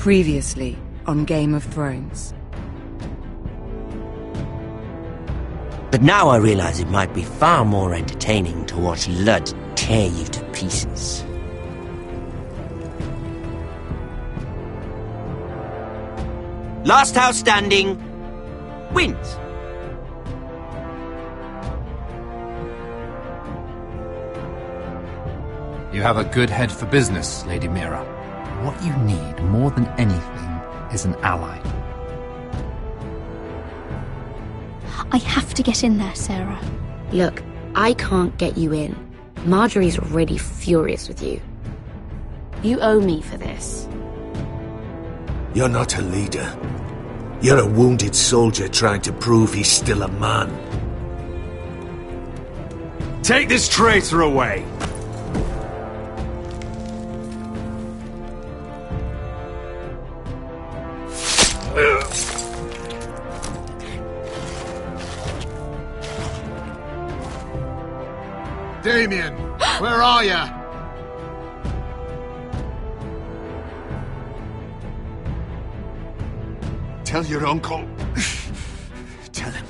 Previously on Game of Thrones. But now I realize it might be far more entertaining to watch Ludd tear you to pieces. Last house standing wins. You have a good head for business, Lady Mira. What you need more than anything is an ally. I have to get in there, Sarah. Look, I can't get you in. Marjorie's already furious with you. You owe me for this. You're not a leader. You're a wounded soldier trying to prove he's still a man. Take this traitor away! Damien, where are you? Tell your uncle. Tell him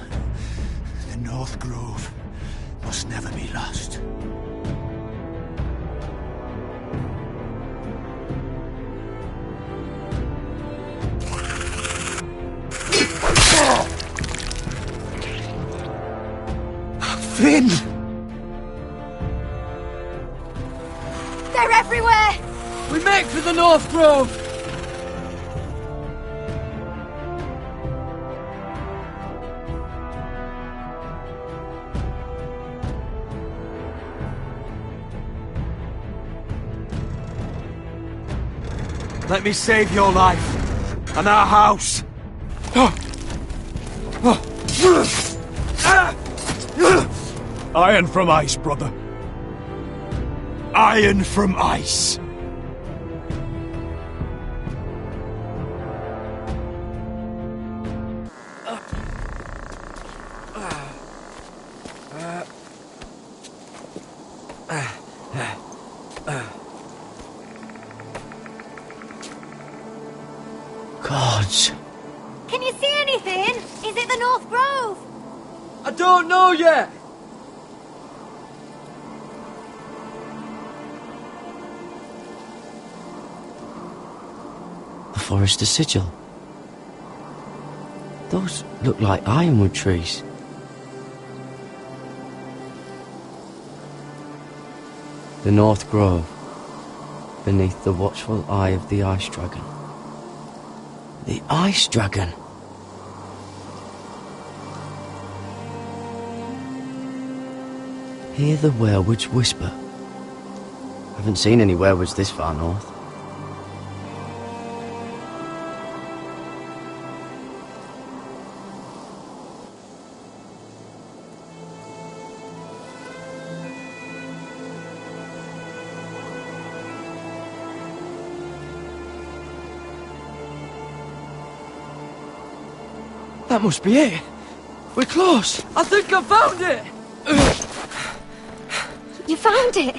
the North Grove must never be lost. Finn! They're everywhere! We make for the North Grove! Let me save your life and our house. Iron from ice, brother. Iron from ice. Gods. Can you see anything? Is it the North Grove? I don't know yet! The Forester Sigil. Those look like ironwood trees. The North Grove, beneath the watchful eye of the Ice Dragon. The Ice Dragon? Hear the werewoods whisper. Haven't seen any werewoods this far north. That must be it. We're close. I think I found it. You found it?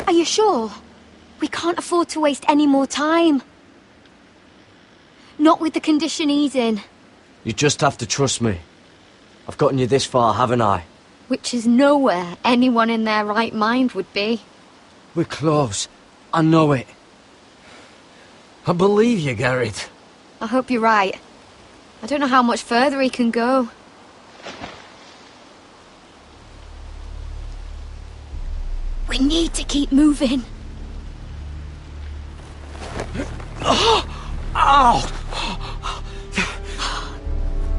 Are you sure? We can't afford to waste any more time. Not with the condition he's in. You just have to trust me. I've gotten you this far, haven't I? Which is nowhere anyone in their right mind would be. We're close. I know it. I believe you, Garrett. I hope you're right. I don't know how much further he can go. We need to keep moving. Ow!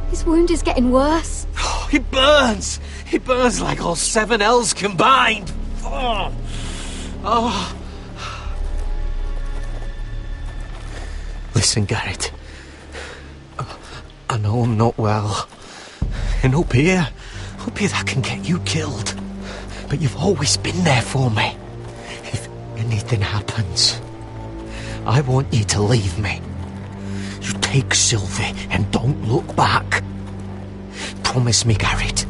His wound is getting worse. He burns! He burns like all 7 L's combined! Oh. Listen, Garrett. I know I'm not well. And up here that can get you killed. But you've always been there for me. If anything happens, I want you to leave me. You take Sylvie and don't look back. Promise me, Garrett.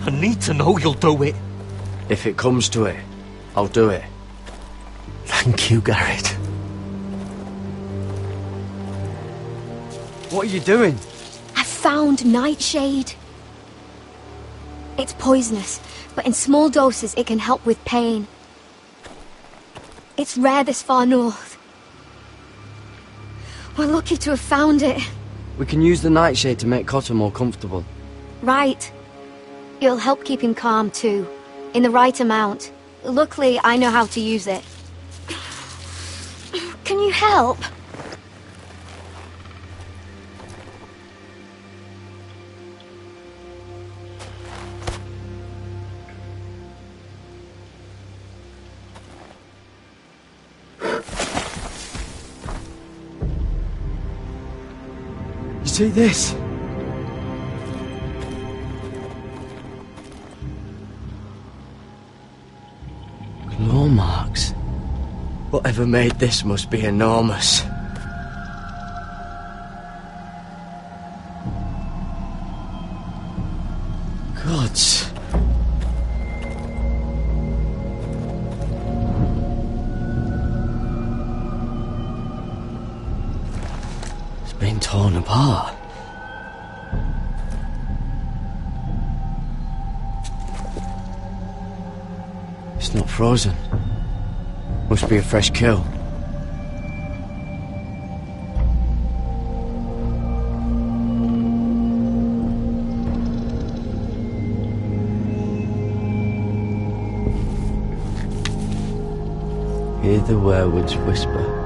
I need to know you'll do it. If it comes to it, I'll do it. Thank you, Garrett. What are you doing? I found nightshade. It's poisonous, but in small doses it can help with pain. It's rare this far north. We're lucky to have found it. We can use the nightshade to make Cotter more comfortable. Right. It'll help keep him calm too, in the right amount. Luckily, I know how to use it. Can you help? You see this? Claw marks. Whatever made this must be enormous. Gods. It's been torn apart. It's not frozen. Must be a fresh kill. Hear the werewolves whisper.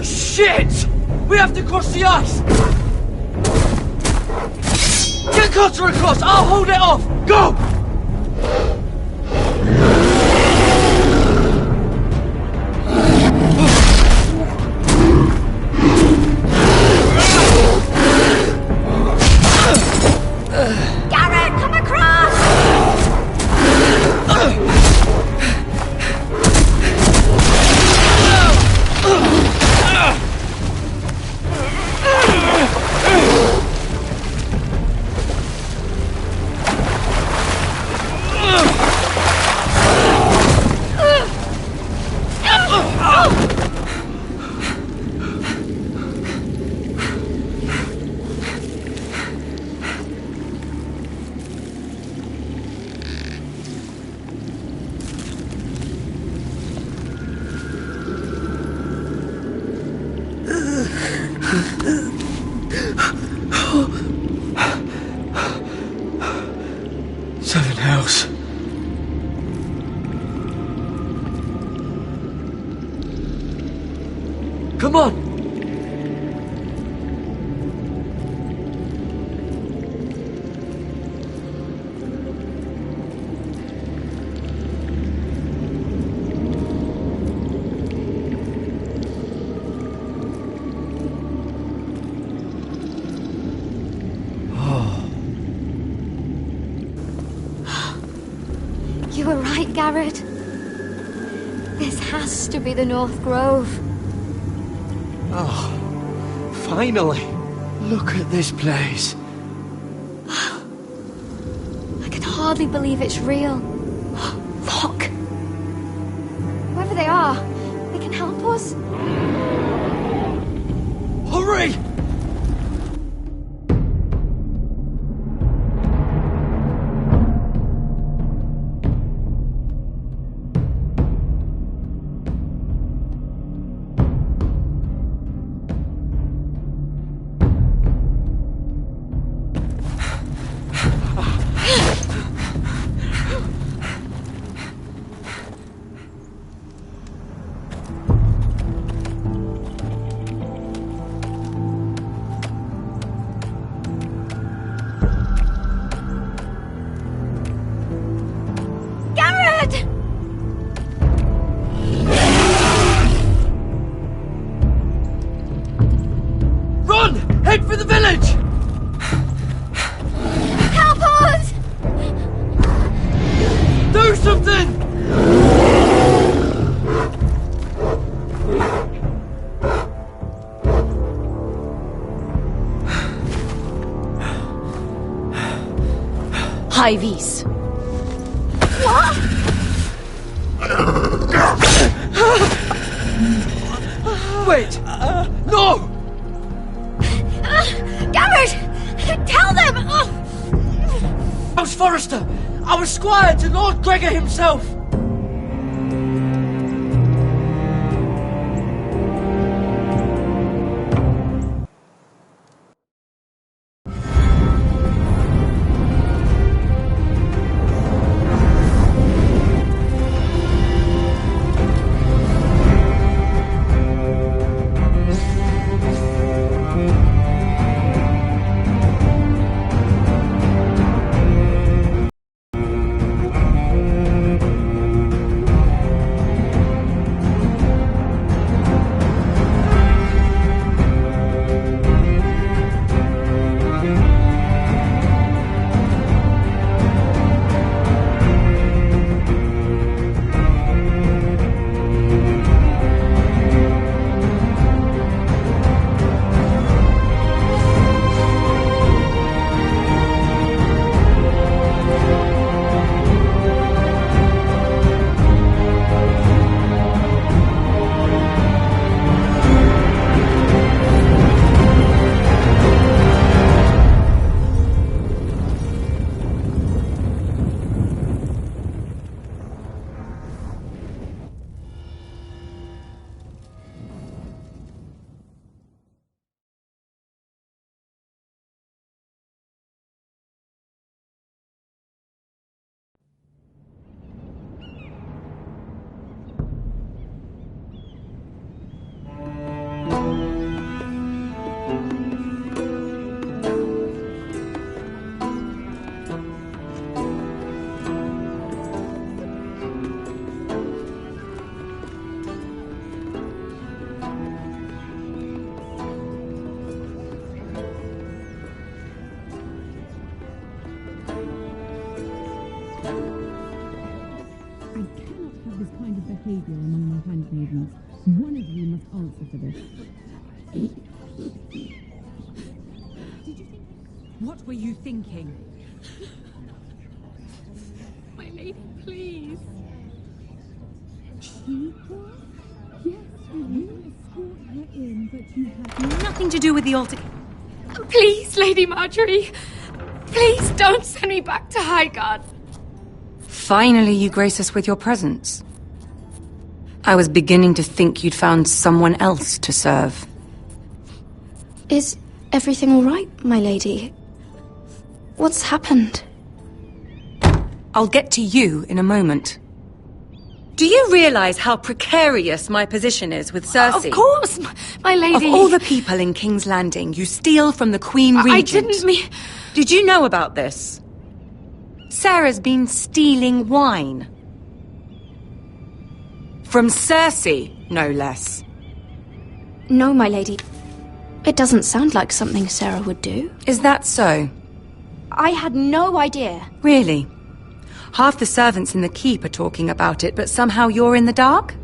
Shit! We have to cross the ice! Get Cotter across! I'll hold it off! Go! Garrett, come across! Seven hells. Come on! You were right, Garrett. This has to be the North Grove. Oh, finally! Look at this place. I can hardly believe it's real. Look! Whoever they are, they can help us. Hurry! High vis. What? Wait! No! Garrett! Tell them! I was Forrester! I was squire to Lord Gregor himself! behavior among my handmaidens. One of you must answer for this. What were you thinking? My lady, please. She was? Yes, you escort her in, but you have Nothing to do with the altar. Please, Lady Marjorie. Please don't send me back to Highgarden. Finally, you grace us with your presence. I was beginning to think you'd found someone else to serve. Is everything all right, my lady? What's happened? I'll get to you in a moment. Do you realize how precarious my position is with Cersei? Of course, my lady. Of all the people in King's Landing, you steal from the Queen Regent. I didn't mean... Did you know about this? Sarah's been stealing wine. From Cersei, no less. No, my lady. It doesn't sound like something Sarah would do. Is that so? I had no idea. Really? Half the servants in the keep are talking about it, but somehow you're in the dark?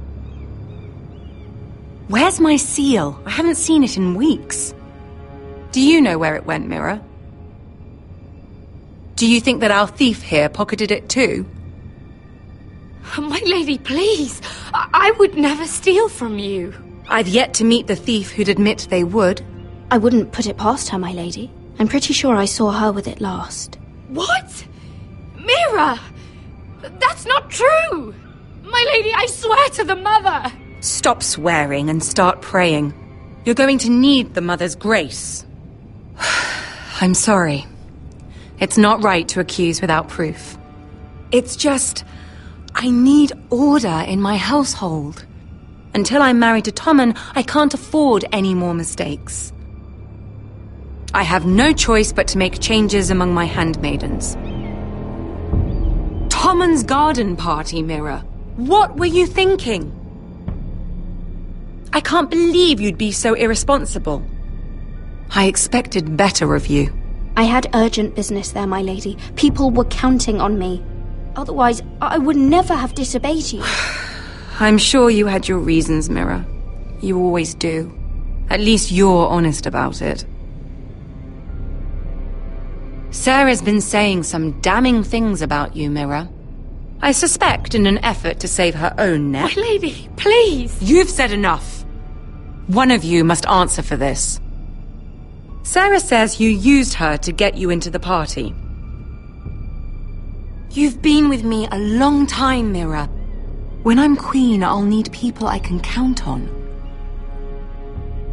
Where's my seal? I haven't seen it in weeks. Do you know where it went, Mirror? Do you think that our thief here pocketed it too? My lady, please. I would never steal from you. I've yet to meet the thief who'd admit they would. I wouldn't put it past her, my lady. I'm pretty sure I saw her with it last. What? Mira! That's not true! My lady, I swear to the mother! Stop swearing and start praying. You're going to need the mother's grace. I'm sorry. It's not right to accuse without proof. It's just... I need order in my household. Until I'm married to Tommen, I can't afford any more mistakes. I have no choice but to make changes among my handmaidens. Tommen's garden party, Mirror. What were you thinking? I can't believe you'd be so irresponsible. I expected better of you. I had urgent business there, my lady. People were counting on me. Otherwise, I would never have disobeyed you. I'm sure you had your reasons, Mirror. You always do. At least you're honest about it. Sarah's been saying some damning things about you, Mira. I suspect in an effort to save her own neck. My lady, please! You've said enough. One of you must answer for this. Sarah says you used her to get you into the party. You've been with me a long time, Mira. When I'm queen, I'll need people I can count on.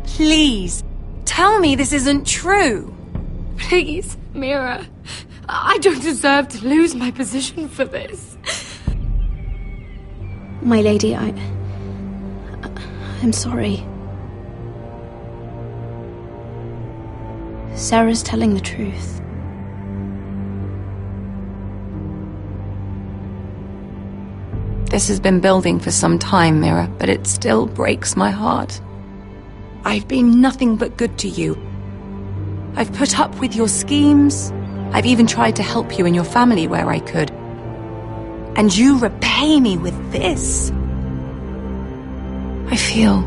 Please, tell me this isn't true. Please, Mira. I don't deserve to lose my position for this. My lady, I'm sorry. Sarah's telling the truth. This has been building for some time, Mira, but it still breaks my heart. I've been nothing but good to you. I've put up with your schemes. I've even tried to help you and your family where I could. And you repay me with this. I feel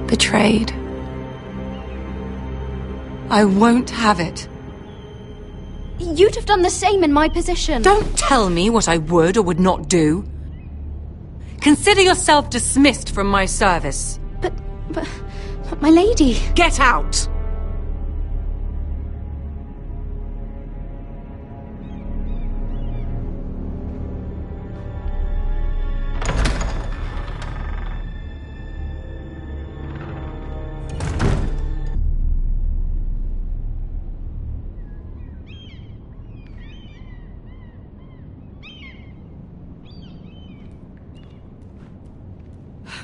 betrayed. I won't have it. You'd have done the same in my position. Don't tell me what I would or would not do. Consider yourself dismissed from my service. But my lady... Get out!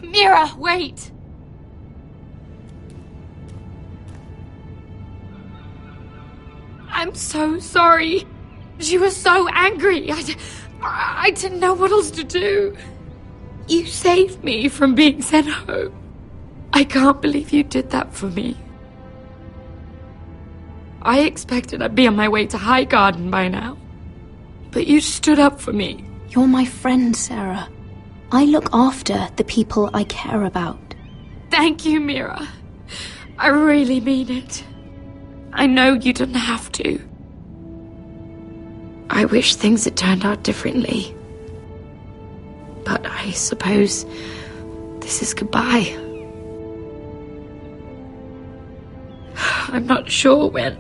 Mira, wait! I'm so sorry. She was so angry. I didn't know what else to do. You saved me from being sent home. I can't believe you did that for me. I expected I'd be on my way to High Garden by now. But you stood up for me. You're my friend, Sarah. I look after the people I care about. Thank you, Mira. I really mean it. I know you didn't have to. I wish things had turned out differently. But I suppose this is goodbye. I'm not sure when.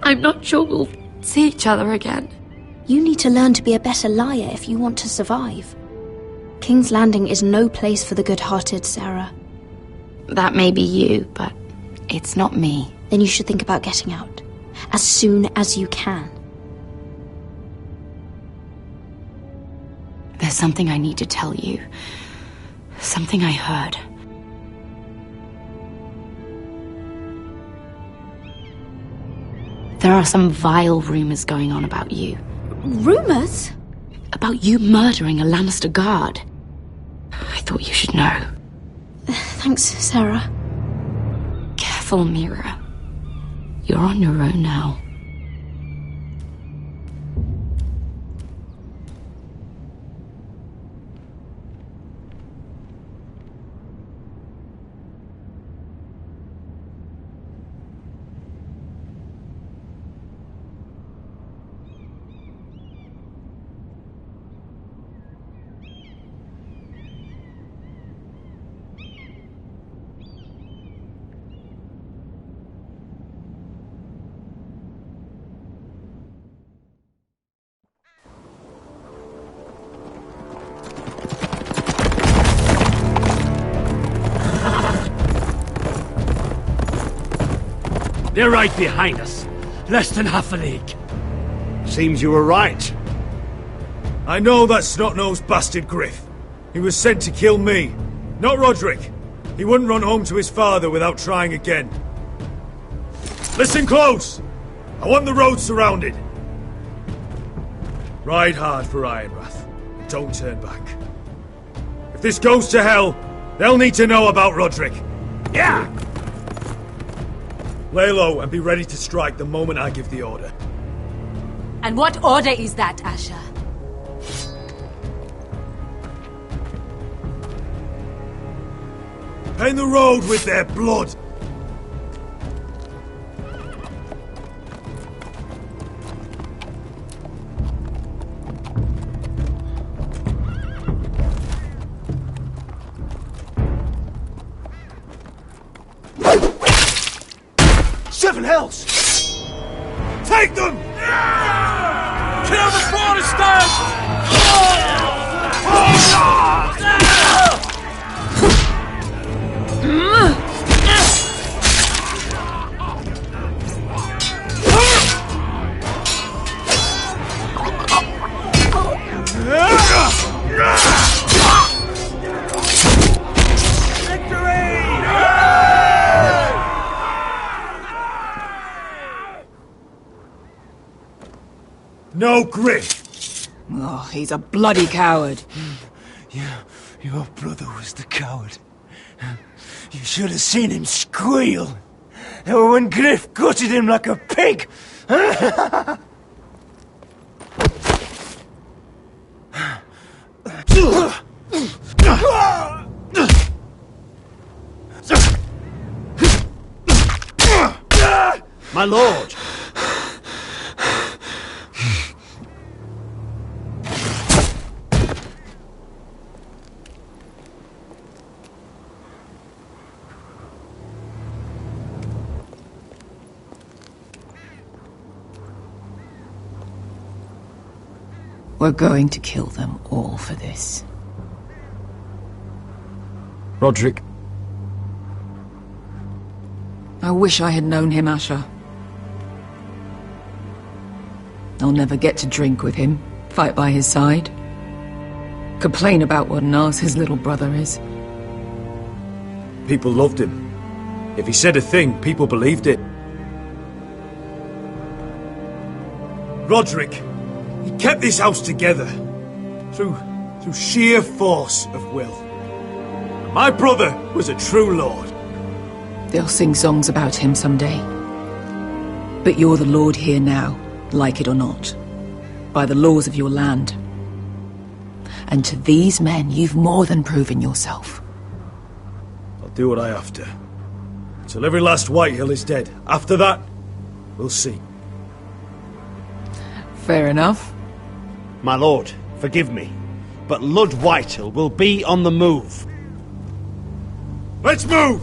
I'm not sure we'll see each other again. You need to learn to be a better liar if you want to survive. King's Landing is no place for the good-hearted, Sarah. That may be you, but it's not me. Then you should think about getting out. As soon as you can. There's something I need to tell you. Something I heard. There are some vile rumors going on about you. Rumors? About you murdering a Lannister guard. I thought you should know. Thanks, Sarah. Careful, Mira. You're on your own now. They're right behind us. Less than half a league. Seems you were right. I know that snot-nosed bastard Griff. He was sent to kill me, not Roderick. He wouldn't run home to his father without trying again. Listen close! I want the road surrounded. Ride hard for Ironrath. Don't turn back. If this goes to hell, they'll need to know about Roderick. Yeah! Lay low and be ready to strike the moment I give the order. And what order is that, Asher? Paint the road with their blood. Take them! Kill the Foresters! No Griff! Oh, he's a bloody coward. Your brother was the coward. You should have seen him squeal when Griff gutted him like a pig. My lord! We're going to kill them all for this. Roderick. I wish I had known him, Asher. I'll never get to drink with him, fight by his side, complain about what an arse his little brother is. People loved him. If he said a thing, people believed it. Roderick, he kept this house together through sheer force of will. My brother was a true lord. They'll sing songs about him someday. But you're the lord here now, like it or not, by the laws of your land. And to these men, you've more than proven yourself. I'll do what I have to. Till every last Whitehill is dead. After that, we'll see. Fair enough. My lord, forgive me, but Lud Whitehill will be on the move. Let's move!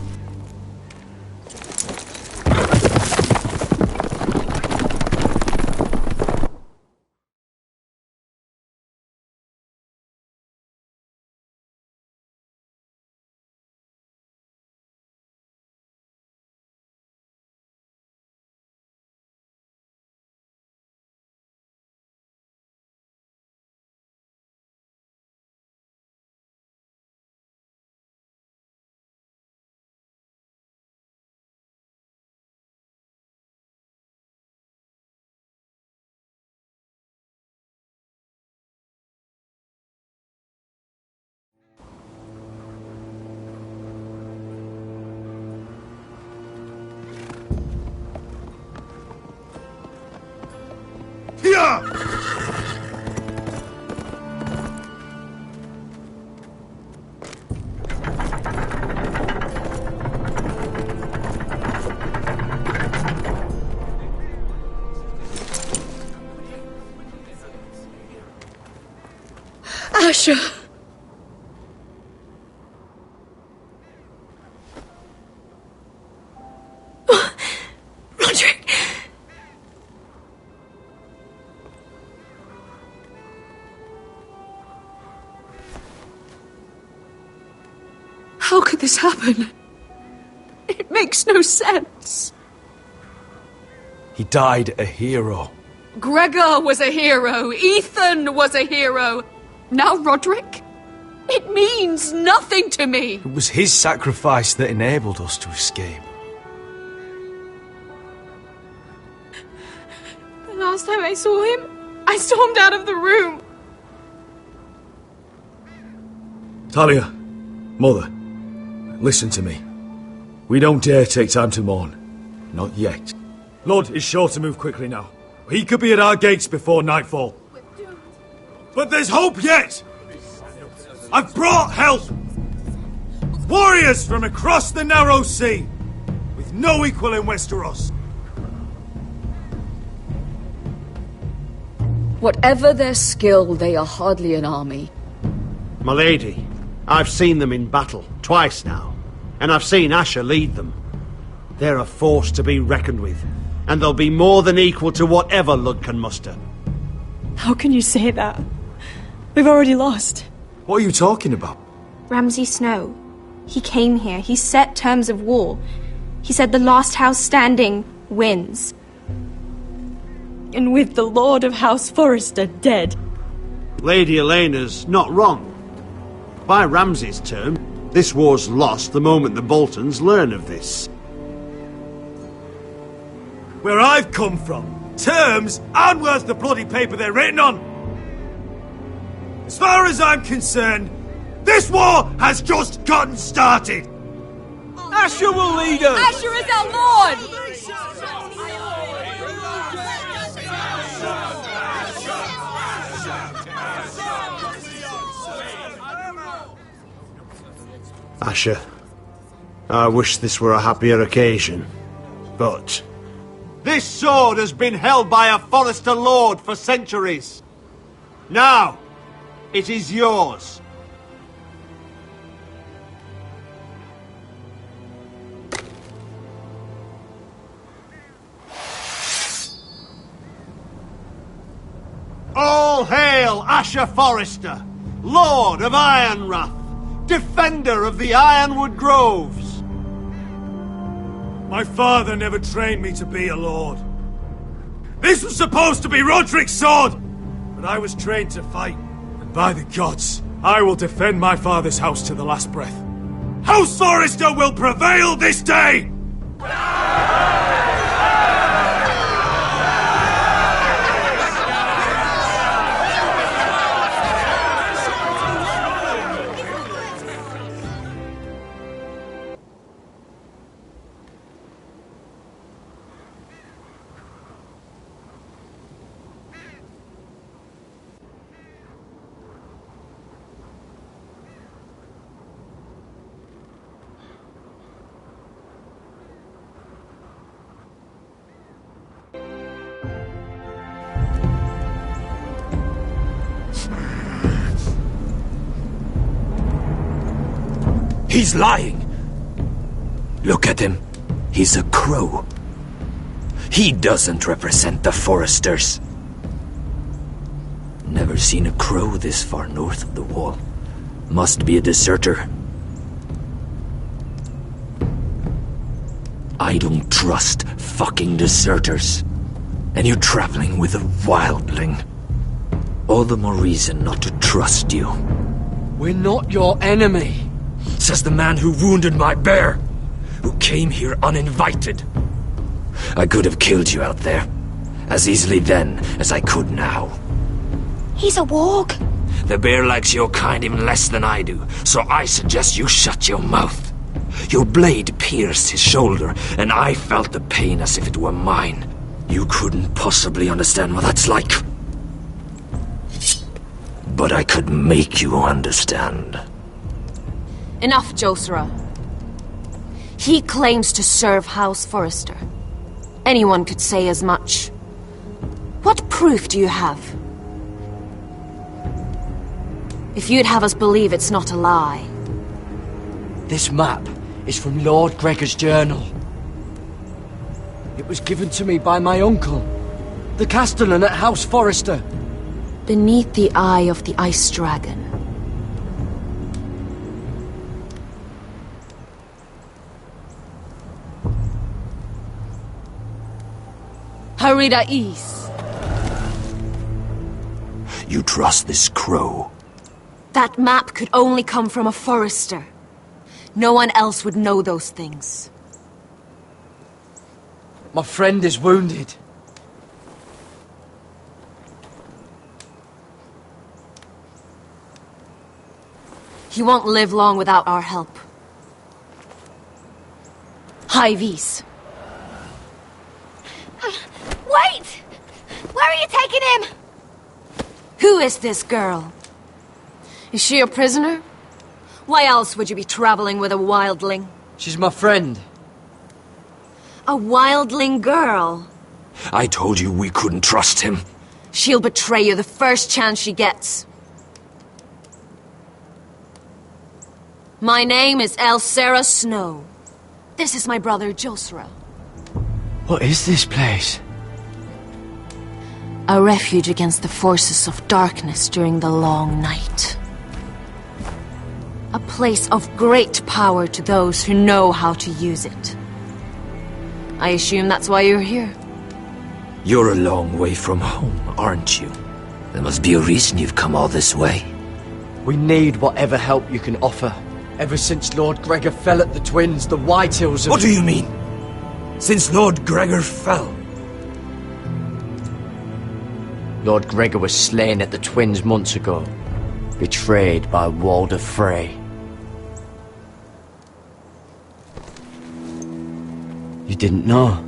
Asher! Roderick! How could this happen? It makes no sense. He died a hero. Gregor was a hero. Ethan was a hero. Now Roderick? It means nothing to me. It was his sacrifice that enabled us to escape. The last time I saw him, I stormed out of the room. Talia, Mother, listen to me. We don't dare take time to mourn. Not yet. Lud is sure to move quickly now. He could be at our gates before nightfall. But there's hope yet! I've brought help! Warriors from across the narrow sea, with no equal in Westeros. Whatever their skill, they are hardly an army. My lady, I've seen them in battle, twice now, and I've seen Asher lead them. They're a force to be reckoned with. and they'll be more than equal to whatever Lud can muster. How can you say that? We've already lost. What are you talking about? Ramsay Snow. He came here. He set terms of war. He said the last house standing wins. And with the Lord of House Forrester dead. Lady Elena's not wrong. By Ramsay's term, this war's lost the moment the Boltons learn of this. Where I've come from, terms aren't worth the bloody paper they're written on. As far as I'm concerned, this war has just gotten started. Asher will lead us! Asher is our lord! Asher, I wish this were a happier occasion, but... This sword has been held by a Forrester Lord for centuries. Now, it is yours. All hail Asher Forrester, Lord of Ironrath, defender of the Ironwood Groves. My father never trained me to be a lord. This was supposed to be Roderick's sword, but I was trained to fight. And by the gods, I will defend my father's house to the last breath. House Forrester will prevail this day! He's lying. Look at him. He's a crow. He doesn't represent the Foresters. Never seen a crow this far north of the wall. Must be a deserter. I don't trust fucking deserters. And you're traveling with a wildling. All the more reason not to trust you. We're not your enemy. Says the man who wounded my bear, who came here uninvited. I could have killed you out there, as easily then as I could now. He's a warg. The bear likes your kind even less than I do, so I suggest you shut your mouth. Your blade pierced his shoulder, and I felt the pain as if it were mine. You couldn't possibly understand what that's like. But I could make you understand. Enough, Josra. He claims to serve House Forrester. Anyone could say as much. What proof do you have? If you'd have us believe it's not a lie. This map is from Lord Gregor's journal. It was given to me by my uncle, the Castellan at House Forrester. Beneath the eye of the Ice Dragon. Harida East. You trust this crow? That map could only come from a Forrester. No one else would know those things. My friend is wounded. He won't live long without our help. Hyvis. Wait! Where are you taking him? Who is this girl? Is she a prisoner? Why else would you be traveling with a wildling? She's my friend. A wildling girl? I told you we couldn't trust him. She'll betray you the first chance she gets. My name is Elsera Snow. This is my brother Josra. What is this place? A refuge against the forces of darkness during the long night. A place of great power to those who know how to use it. I assume that's why you're here. You're a long way from home, aren't you? There must be a reason you've come all this way. We need whatever help you can offer. Ever since Lord Gregor fell at the Twins, the Whitehills have... What do you mean? Since Lord Gregor fell? Lord Gregor was slain at the Twins months ago. Betrayed by Walder Frey. You didn't know?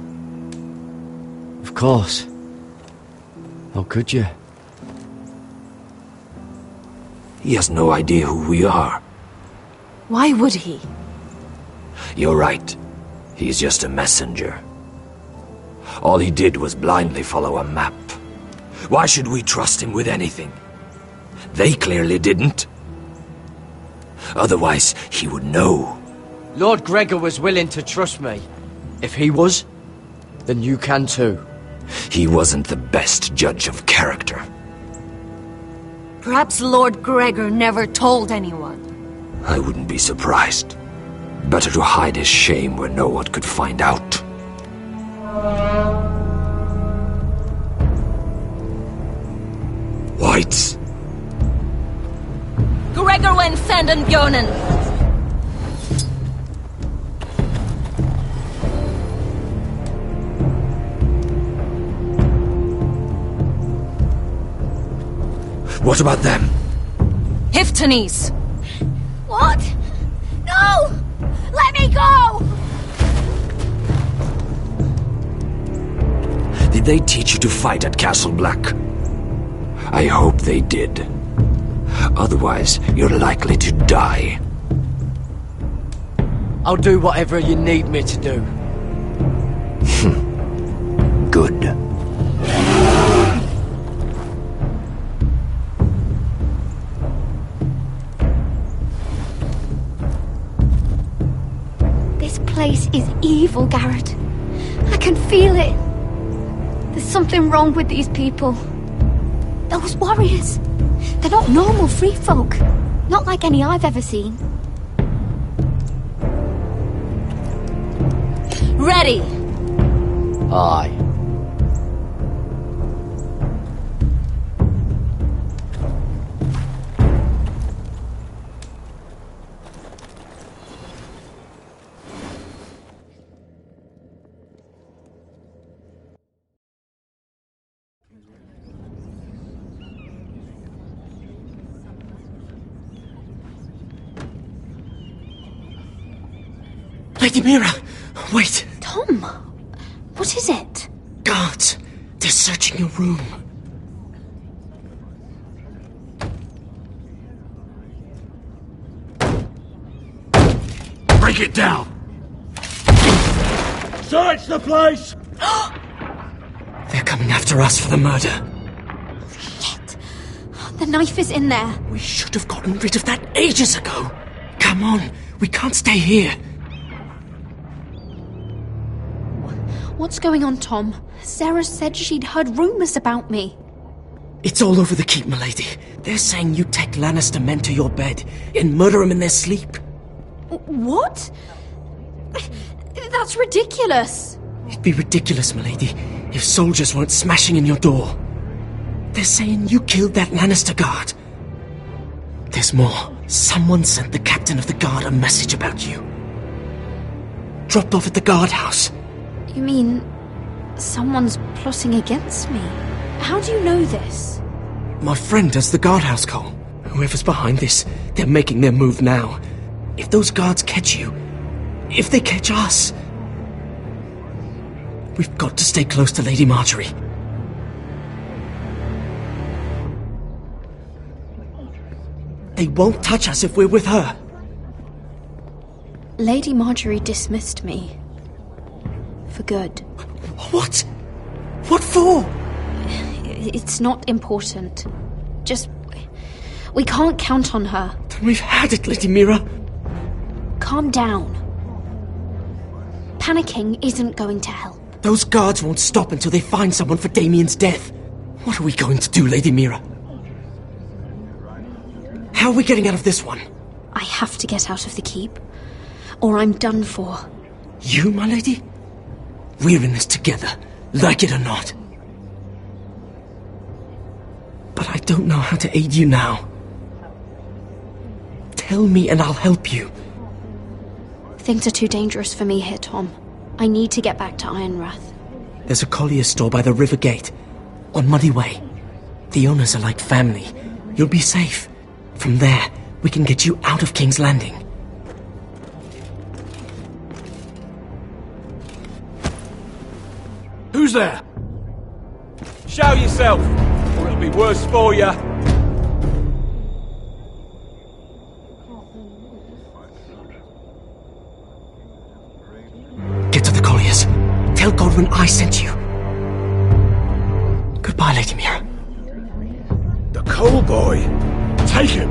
Of course. How could you? He has no idea who we are. Why would he? You're right. He's just a messenger. All he did was blindly follow a map. Why should we trust him with anything? They clearly didn't. Otherwise, he would know. Lord Gregor was willing to trust me. If he was, then you can too. He wasn't the best judge of character. Perhaps Lord Gregor never told anyone. I wouldn't be surprised. Better to hide his shame where no one could find out. Whites. Gregor went senden Björnen. What about them? Hiftanes. What? No! Let me go! Did they teach you to fight at Castle Black? I hope they did. Otherwise, you're likely to die. I'll do whatever you need me to do. Good. This place is evil, Garrett. I can feel it. There's something wrong with these people. Those warriors. They're not normal free folk. Not like any I've ever seen. Ready! Aye. Lady Mira, wait. Tom, what is it? Guards, they're searching your room. Break it down! Search the place! They're coming after us for the murder. Shit. The knife is in there. We should have gotten rid of that ages ago. Come on, we can't stay here. What's going on, Tom? Sarah said she'd heard rumours about me. It's all over the keep, milady. They're saying you take Lannister men to your bed and murder them in their sleep. What? That's ridiculous. It'd be ridiculous, milady, if soldiers weren't smashing in your door. They're saying you killed that Lannister guard. There's more. Someone sent the captain of the guard a message about you. Dropped off at the guardhouse. You mean someone's plotting against me? How do you know this? My friend does the guardhouse call. Whoever's behind this, they're making their move now. If those guards catch you, if they catch us, we've got to stay close to Lady Marjorie. They won't touch us if we're with her. Lady Marjorie dismissed me. For good. What? What for? It's not important. Just... we can't count on her. Then we've had it, Lady Mira. Calm down. Panicking isn't going to help. Those guards won't stop until they find someone for Damien's death. What are we going to do, Lady Mira? How are we getting out of this one? I have to get out of the keep, or I'm done for. You, my lady? We're in this together, like it or not. But I don't know how to aid you now. Tell me and I'll help you. Things are too dangerous for me here, Tom. I need to get back to Ironrath. There's a collier's store by the river gate, on Muddy Way. The owners are like family. You'll be safe. From there, we can get you out of King's Landing. Who's there? Show yourself, or it'll be worse for you. Get to the colliers. Tell Godwin I sent you. Goodbye, Lady Mira. The coal boy. Take him.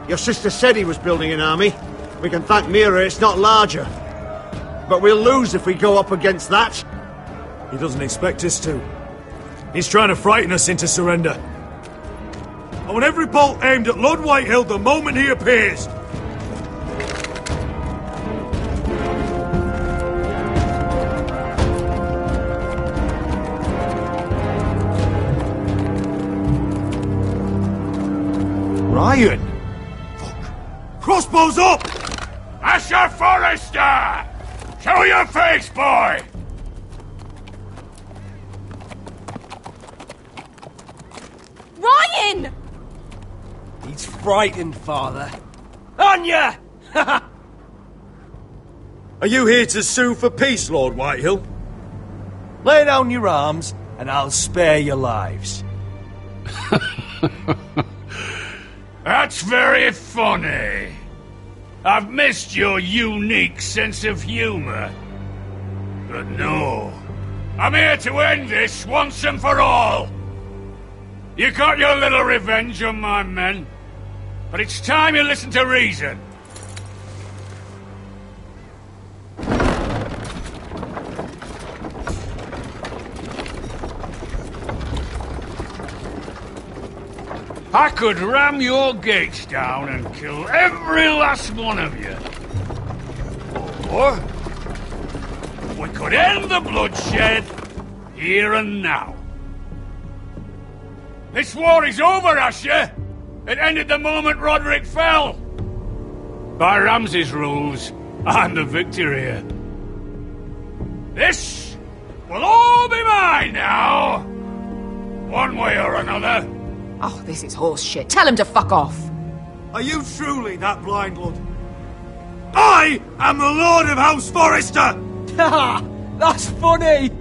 Your sister said he was building an army. We can thank Mira it's not larger. But we'll lose if we go up against that. He doesn't expect us to. He's trying to frighten us into surrender. I want every bolt aimed at Lord Whitehill the moment he appears. Ryan! Crossbows up! Asher Forrester! Show your face, boy! Ryan! He's frightened, Father. Anya! Are you here to sue for peace, Lord Whitehill? Lay down your arms, and I'll spare your lives. That's very funny. I've missed your unique sense of humor. But no, I'm here to end this once and for all. You got your little revenge on my men, but it's time you listen to reason. I could ram your gates down and kill every last one of you. Or we could end the bloodshed here and now. This war is over, Asher. It ended the moment Roderick fell. By Ramsay's rules, I'm the victor here. This will all be mine now. One way or another. Oh, this is horse shit. Tell him to fuck off. Are you truly that blind, Lord? I am the Lord of House Forrester! That's funny!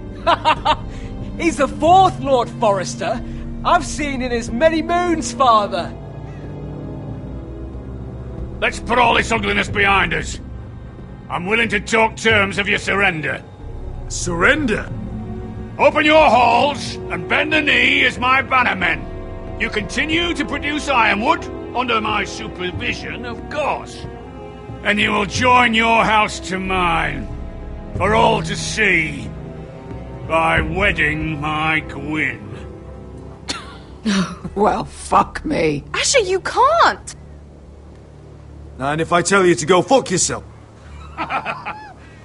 He's the fourth Lord Forrester I've seen in as many moons, Father. Let's put all this ugliness behind us. I'm willing to talk terms of your surrender. Surrender? Open your halls and bend the knee as my bannermen. You continue to produce ironwood, under my supervision, of course. And you will join your house to mine, for all to see, by wedding my Gwyn. Well, fuck me. Asher, you can't! And if I tell you to go fuck yourself?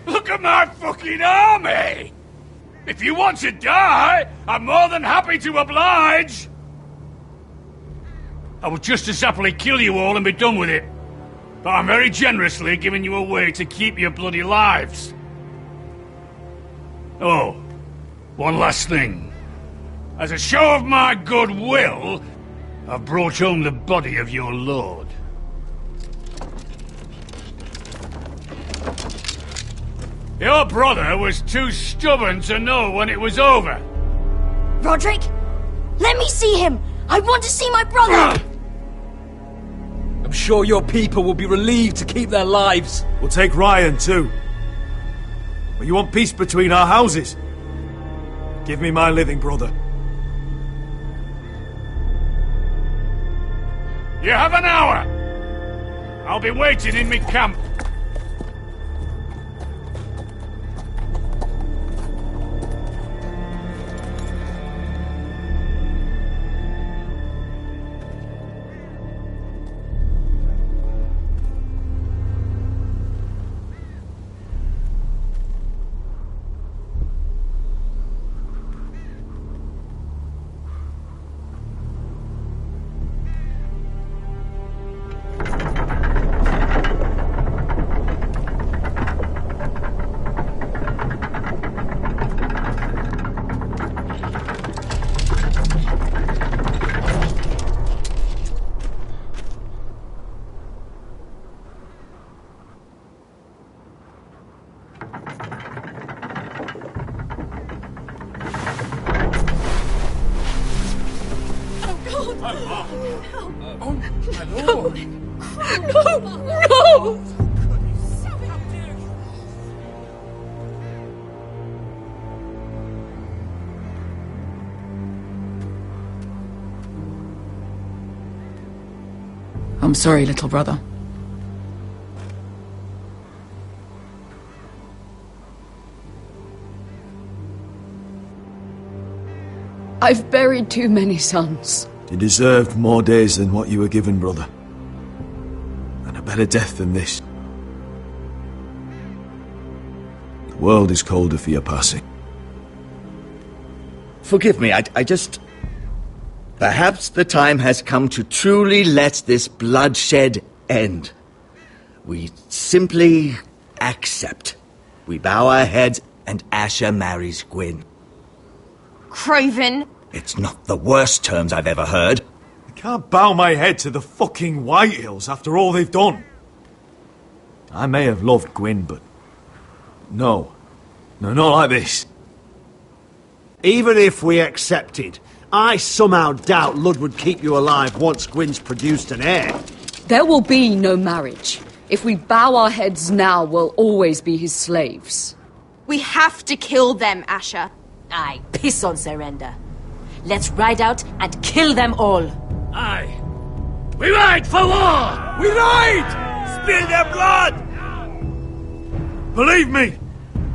Look at my fucking army! If you want to die, I'm more than happy to oblige! I would just as happily kill you all and be done with it. But I'm very generously giving you a way to keep your bloody lives. Oh, one last thing. As a show of my goodwill, I've brought home the body of your lord. Your brother was too stubborn to know when it was over. Roderick, let me see him! I want to see my brother! I'm sure your people will be relieved to keep their lives. We'll take Ryan too. But you want peace between our houses? Give me my living brother. You have an hour. I'll be waiting in me camp. I'm sorry, little brother. I've buried too many sons. You deserved more days than what you were given, brother. And a better death than this. The world is colder for your passing. Forgive me, I just... Perhaps the time has come to truly let this bloodshed end. We simply accept. We bow our heads and Asher marries Gwyn. Craven! It's not the worst terms I've ever heard. I can't bow my head to the fucking Whitehills after all they've done. I may have loved Gwyn, but... No, not like this. Even if we accepted, I somehow doubt Lud would keep you alive once Gwyn's produced an heir. There will be no marriage. If we bow our heads now, we'll always be his slaves. We have to kill them, Asher. Aye, piss on surrender. Let's ride out and kill them all. Aye. We ride for war! We ride! Spill their blood! Believe me,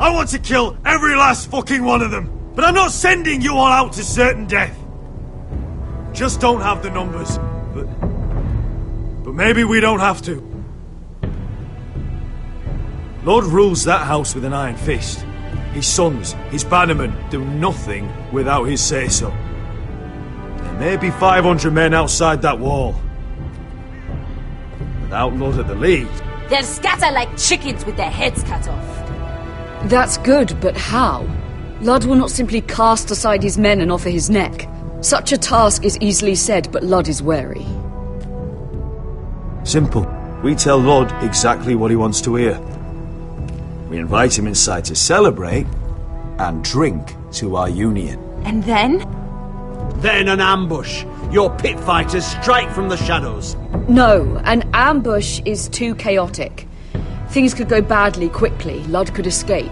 I want to kill every last fucking one of them. But I'm not sending you all out to certain death. Just don't have the numbers. But maybe we don't have to. Lord rules that house with an iron fist. His sons, his bannermen, do nothing without his say-so. There may be 500 men outside that wall. Without Lord at the lead... They'll scatter like chickens with their heads cut off. That's good, but how? Lud will not simply cast aside his men and offer his neck. Such a task is easily said, but Lud is wary. Simple. We tell Lord exactly what he wants to hear. We invite him inside to celebrate and drink to our union. And then? Then an ambush. Your pit fighters strike from the shadows. No, an ambush is too chaotic. Things could go badly quickly. Lud could escape.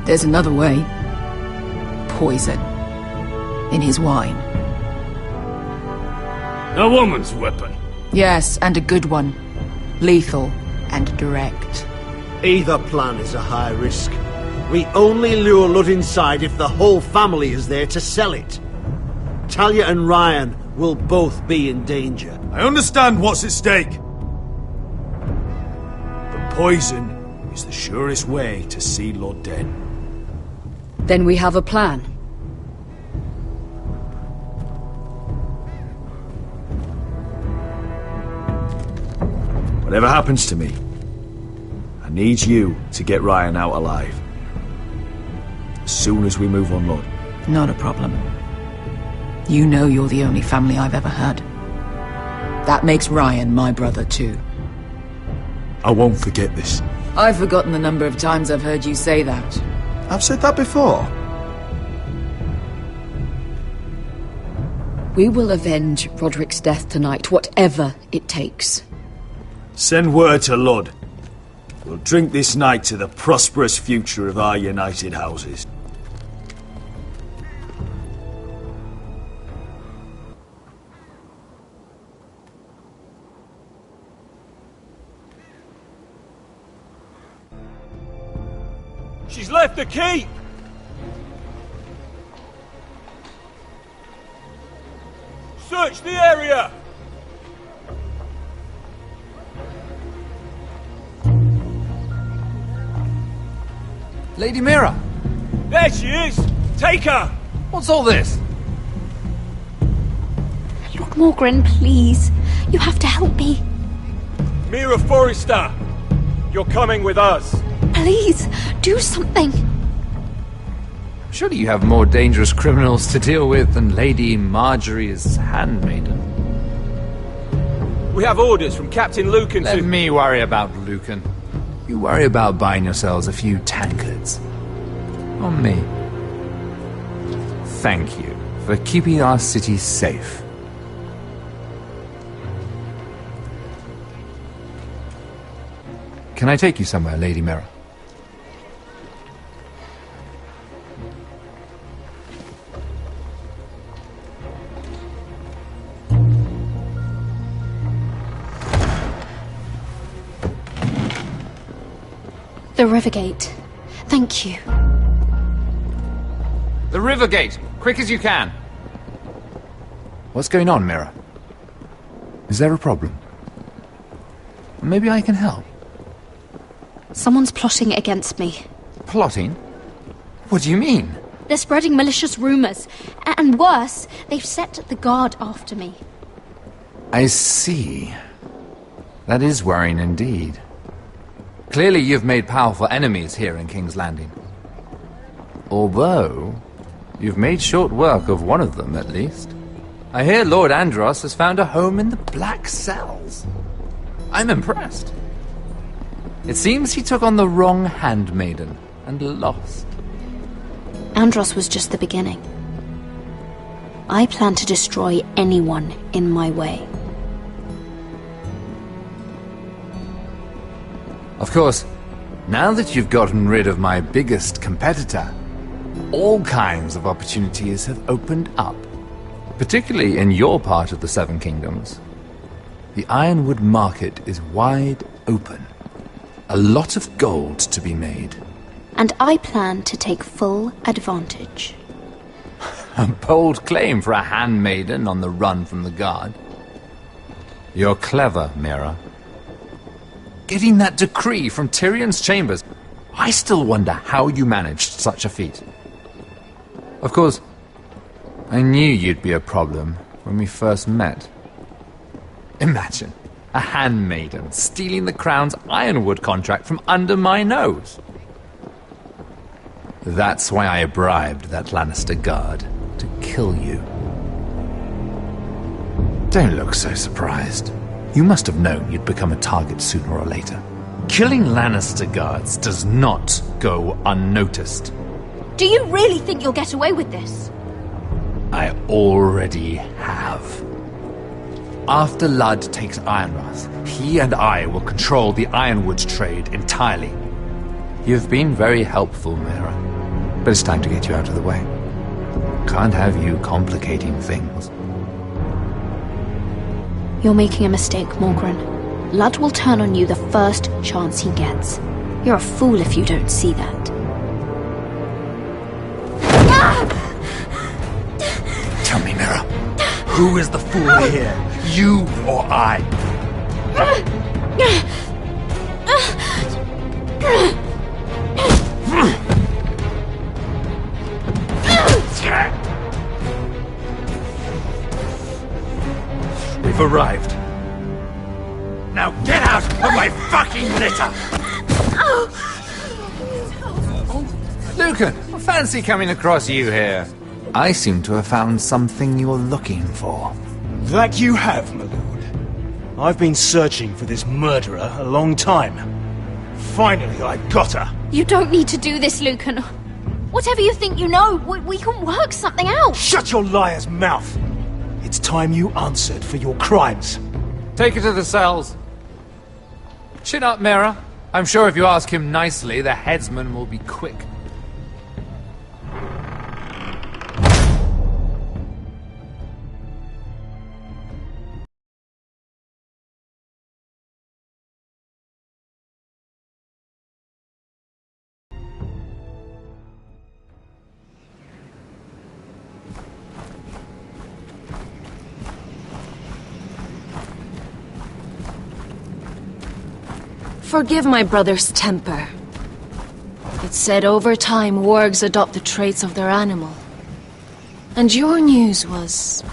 There's another way. poison in his wine. A woman's weapon. Yes, and a good one. Lethal and direct. Either plan is a high risk. We only lure Lud inside if the whole family is there to sell it. Talia and Ryan will both be in danger. I understand what's at stake. But poison is the surest way to see Lud dead. Then we have a plan. Whatever happens to me, I need you to get Ryan out alive. As soon as we move on Lud. Not a problem. You know you're the only family I've ever had. That makes Ryan my brother too. I won't forget this. I've forgotten the number of times I've heard you say that. I've said that before. We will avenge Roderick's death tonight, whatever it takes. Send word to Lud. We'll drink this night to the prosperous future of our united houses. She's left the keep! Search the area! Lady Mira! There she is! Take her! What's all this? Lord Morgren, please. You have to help me. Mira Forrester! You're coming with us! Please, do something. Surely you have more dangerous criminals to deal with than Lady Marjorie's handmaiden. We have orders from Captain Lucan to... Let me worry about Lucan. You worry about buying yourselves a few tankards. On me. Thank you for keeping our city safe. Can I take you somewhere, Lady Mira? The Rivergate. Thank you. The Rivergate! Quick as you can! What's going on, Mira? Is there a problem? Maybe I can help. Someone's plotting against me. Plotting? What do you mean? They're spreading malicious rumors. And worse, they've set the guard after me. I see. That is worrying indeed. Clearly you've made powerful enemies here in King's Landing. Although, you've made short work of one of them, at least. I hear Lord Andros has found a home in the Black Cells. I'm impressed. It seems he took on the wrong handmaiden and lost. Andros was just the beginning. I plan to destroy anyone in my way. Of course, now that you've gotten rid of my biggest competitor, all kinds of opportunities have opened up. Particularly in your part of the Seven Kingdoms. The Ironwood market is wide open. A lot of gold to be made. And I plan to take full advantage. A bold claim for a handmaiden on the run from the guard. You're clever, Mira. Getting that decree from Tyrion's chambers, I still wonder how you managed such a feat. Of course, I knew you'd be a problem when we first met. Imagine a handmaiden stealing the Crown's Ironwood contract from under my nose. That's why I bribed that Lannister guard to kill you. Don't look so surprised. You must have known you'd become a target sooner or later. Killing Lannister guards does not go unnoticed. Do you really think you'll get away with this? I already have. After Ludd takes Ironrath, he and I will control the Ironwood trade entirely. You've been very helpful, Mira, but it's time to get you out of the way. Can't have you complicating things. You're making a mistake, Morgren. Ludd will turn on you the first chance he gets. You're a fool if you don't see that. Tell me, Mira, who is the fool here? You or I? We've arrived. Now get out of my fucking litter! Lucan, I fancy coming across you here. I seem to have found something you're looking for. That you have, my lord. I've been searching for this murderer a long time. Finally, I got her. You don't need to do this, Lucan. Whatever you think you know, we can work something out. Shut your liar's mouth! It's time you answered for your crimes. Take her to the cells. Chin up, Mira. I'm sure if you ask him nicely, the headsman will be quick. Forgive my brother's temper. It's said over time wargs adopt the traits of their animal. And your news was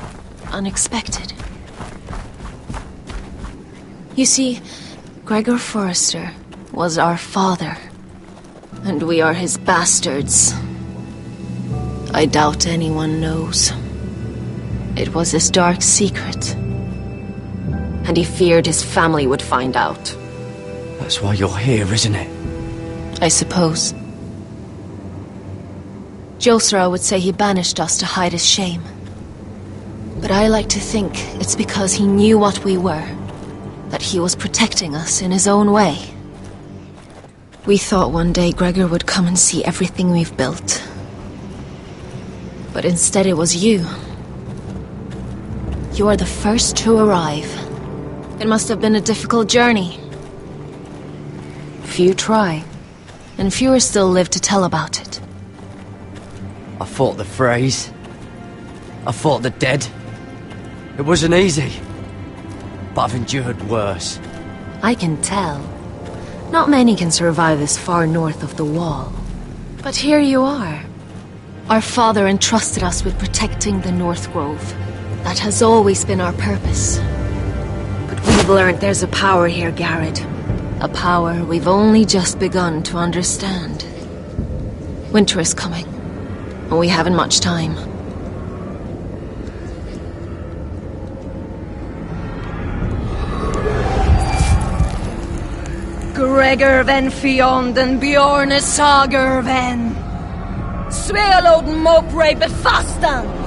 unexpected. You see, Gregor Forrester was our father, and we are his bastards. I doubt anyone knows. It was his dark secret, and he feared his family would find out. That's why you're here, isn't it? I suppose. Josra would say he banished us to hide his shame. But I like to think it's because he knew what we were, that he was protecting us in his own way. We thought one day Gregor would come and see everything we've built. But instead it was you. You are the first to arrive. It must have been a difficult journey. Few try, and fewer still live to tell about it. I fought the Freys. I fought the dead. It wasn't easy, but I've endured worse. I can tell. Not many can survive this far north of the Wall. But here you are. Our father entrusted us with protecting the North Grove. That has always been our purpose. But we've learned there's a power here, Garrett. A power we've only just begun to understand. Winter is coming, and we haven't much time. Gregor ven Fionden Bjorne Sager ven Svealoden Mopre befastan.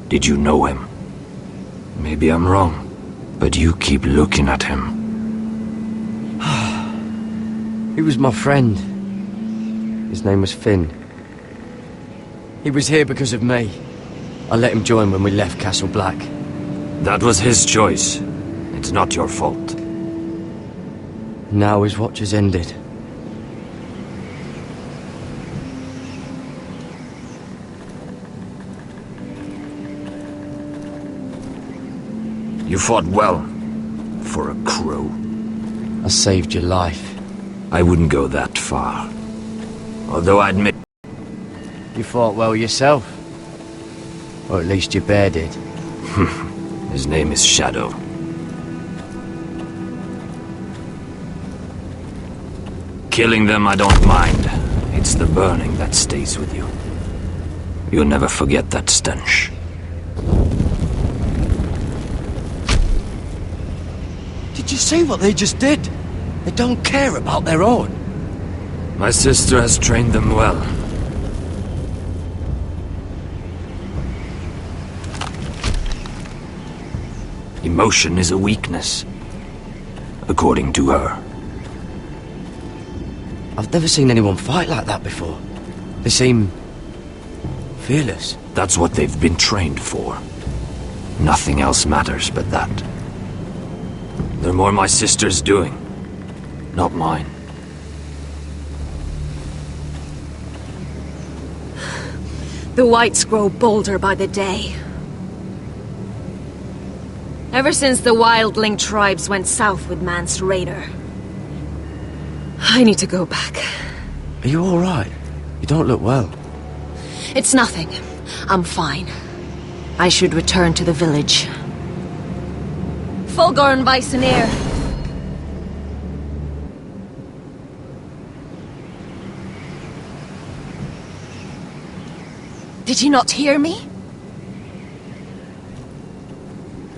Did you know him? Maybe I'm wrong, but you keep looking at him. He was my friend. His name was Finn. He was here because of me. I let him join when we left Castle Black. That was his choice. It's not your fault. Now his watch has ended. You fought well, for a crow. I saved your life. I wouldn't go that far. Although I admit... You fought well yourself. Or at least your bear did. His name is Shadow. Killing them I don't mind. It's the burning that stays with you. You'll never forget that stench. Did you see what they just did? They don't care about their own. My sister has trained them well. Emotion is a weakness, according to her. I've never seen anyone fight like that before. They seem... fearless. That's what they've been trained for. Nothing else matters but that. They're more my sister's doing, not mine. The whites grow bolder by the day. Ever since the wildling tribes went south with Mance Raider. I need to go back. Are you alright? You don't look well. It's nothing. I'm fine. I should return to the village. Fulgorn Weissenir. Did you not hear me?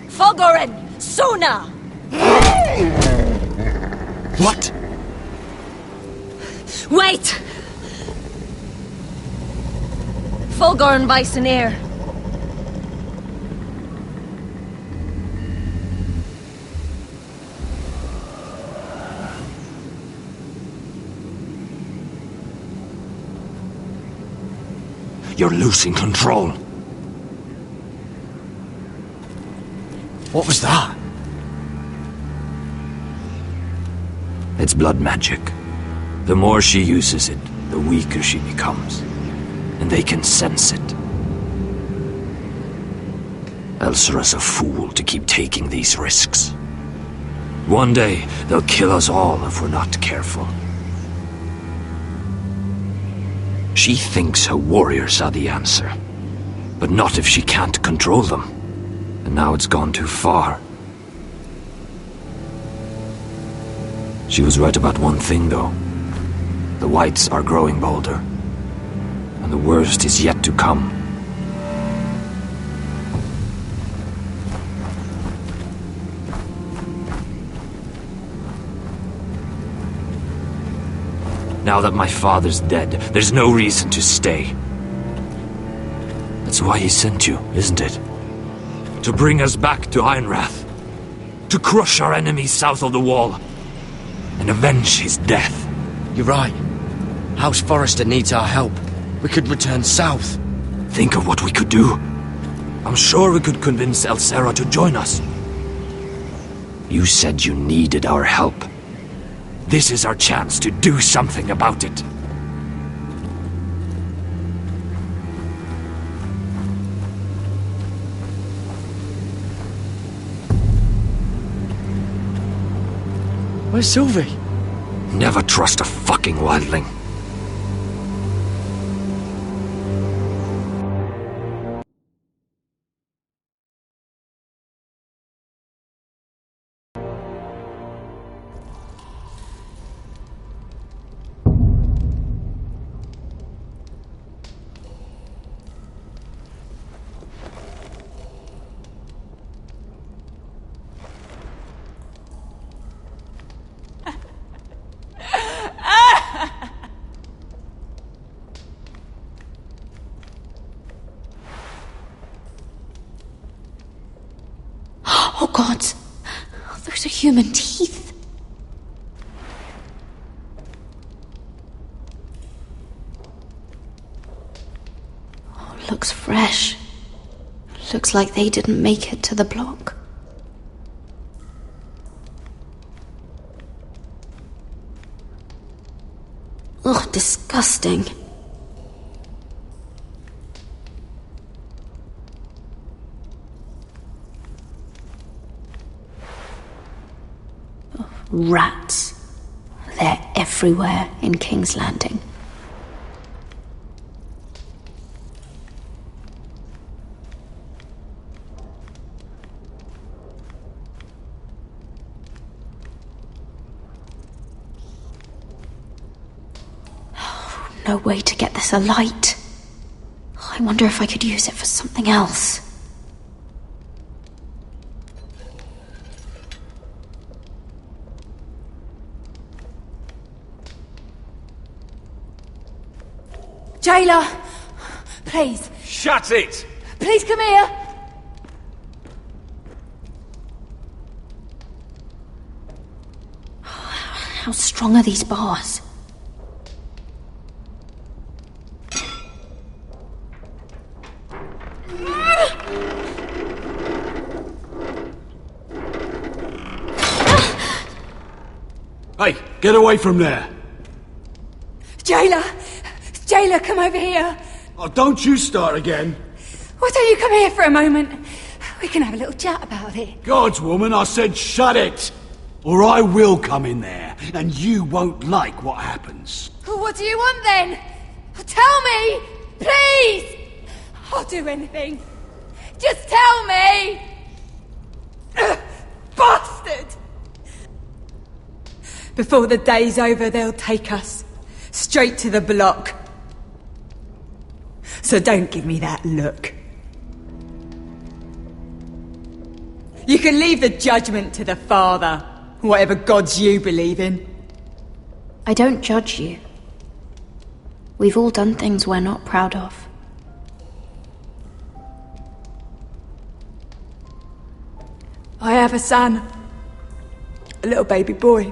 Fulgoren! Suna! What? Wait! Fulgorn Weissenir. You're losing control. What was that? It's blood magic. The more she uses it, the weaker she becomes. And they can sense it. Elsera's a fool to keep taking these risks. One day, they'll kill us all if we're not careful. She thinks her warriors are the answer. But not if she can't control them. And now it's gone too far. She was right about one thing, though. The whites are growing bolder. And the worst is yet to come. Now that my father's dead, there's no reason to stay. That's why he sent you, isn't it? To bring us back to Ironrath. To crush our enemies south of the wall. And avenge his death. You're right. House Forrester needs our help. We could return south. Think of what we could do. I'm sure we could convince Elsera to join us. You said you needed our help. This is our chance to do something about it. Where's Sylvie? Never trust a fucking wildling. Oh, God. Those are human teeth. Oh, looks fresh. Looks like they didn't make it to the block. Ugh, disgusting. Rats. They're everywhere in King's Landing. No way to get this alight. I wonder if I could use it for something else. Jailer! Please. Shut it! Please come here! How strong are these bars? Hey, get away from there! Jailer! Jailer, come over here! Oh, don't you start again! Why don't you come here for a moment? We can have a little chat about it. God's woman, I said shut it! Or I will come in there, and you won't like what happens. Well, what do you want then? Tell me! Please! I'll do anything. Just tell me! Bastard! Before the day's over, they'll take us straight to the block. So don't give me that look. You can leave the judgment to the Father, whatever gods you believe in. I don't judge you. We've all done things we're not proud of. I have a son. A little baby boy.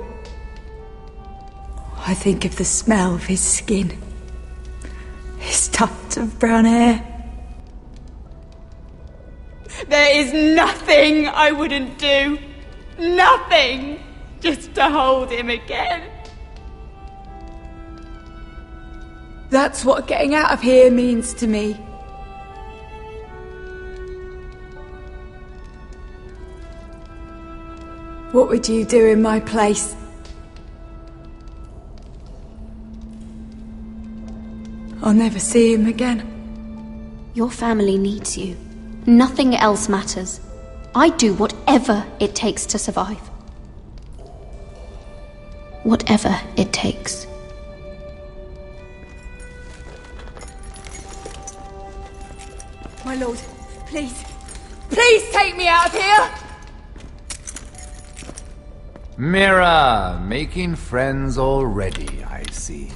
I think of the smell of his skin. His tufts of brown hair. There is nothing I wouldn't do. Nothing! Just to hold him again. That's what getting out of here means to me. What would you do in my place? I'll never see him again. Your family needs you. Nothing else matters. I do whatever it takes to survive. Whatever it takes. My lord, please. Please take me out of here! Mira, making friends already, I see.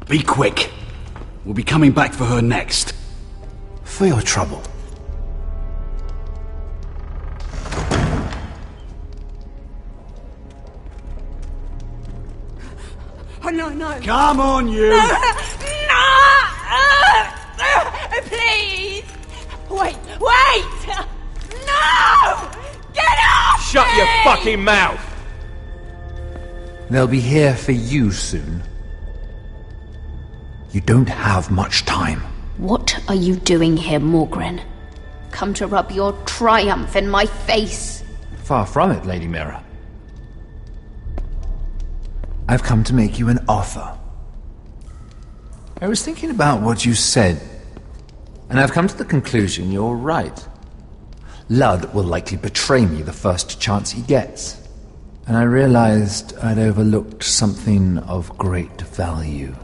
Be quick. We'll be coming back for her next. For your trouble. Oh, no, no. Come on, you! No! shut your fucking mouth! They'll be here for you soon. You don't have much time. What are you doing here, Morgren? Come to rub your triumph in my face? Far from it, Lady Mira. I've come to make you an offer. I was thinking about what you said, and I've come to the conclusion you're right. Ludd will likely betray me the first chance he gets. And I realized I'd overlooked something of great value.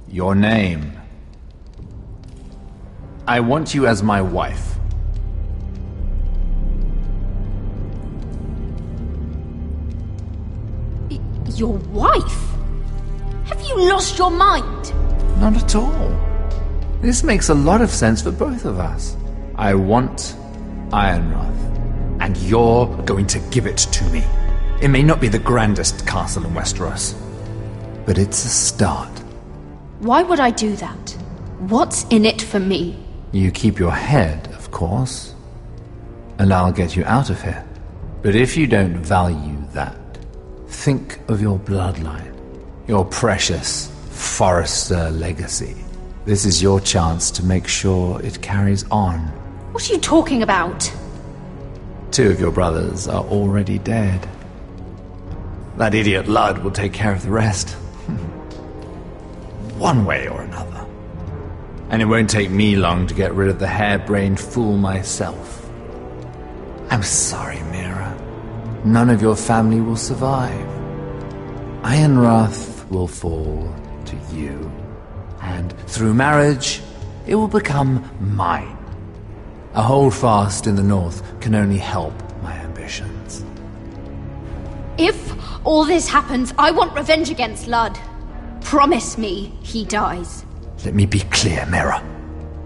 Your name. I want you as my wife. Your wife? Have you lost your mind? Not at all. This makes a lot of sense for both of us. I want Ironrath, and you're going to give it to me. It may not be the grandest castle in Westeros, but it's a start. Why would I do that? What's in it for me? You keep your head, of course, and I'll get you out of here. But if you don't value that, think of your bloodline, your precious Forrester legacy. This is your chance to make sure it carries on. What are you talking about? 2 of your brothers are already dead. That idiot Ludd will take care of the rest. One way or another. And it won't take me long to get rid of the harebrained fool myself. I'm sorry, Mira. None of your family will survive. Ironrath will fall to you. And through marriage, it will become mine. A holdfast in the north can only help my ambitions. If all this happens, I want revenge against Ludd. Promise me he dies. Let me be clear, Mira.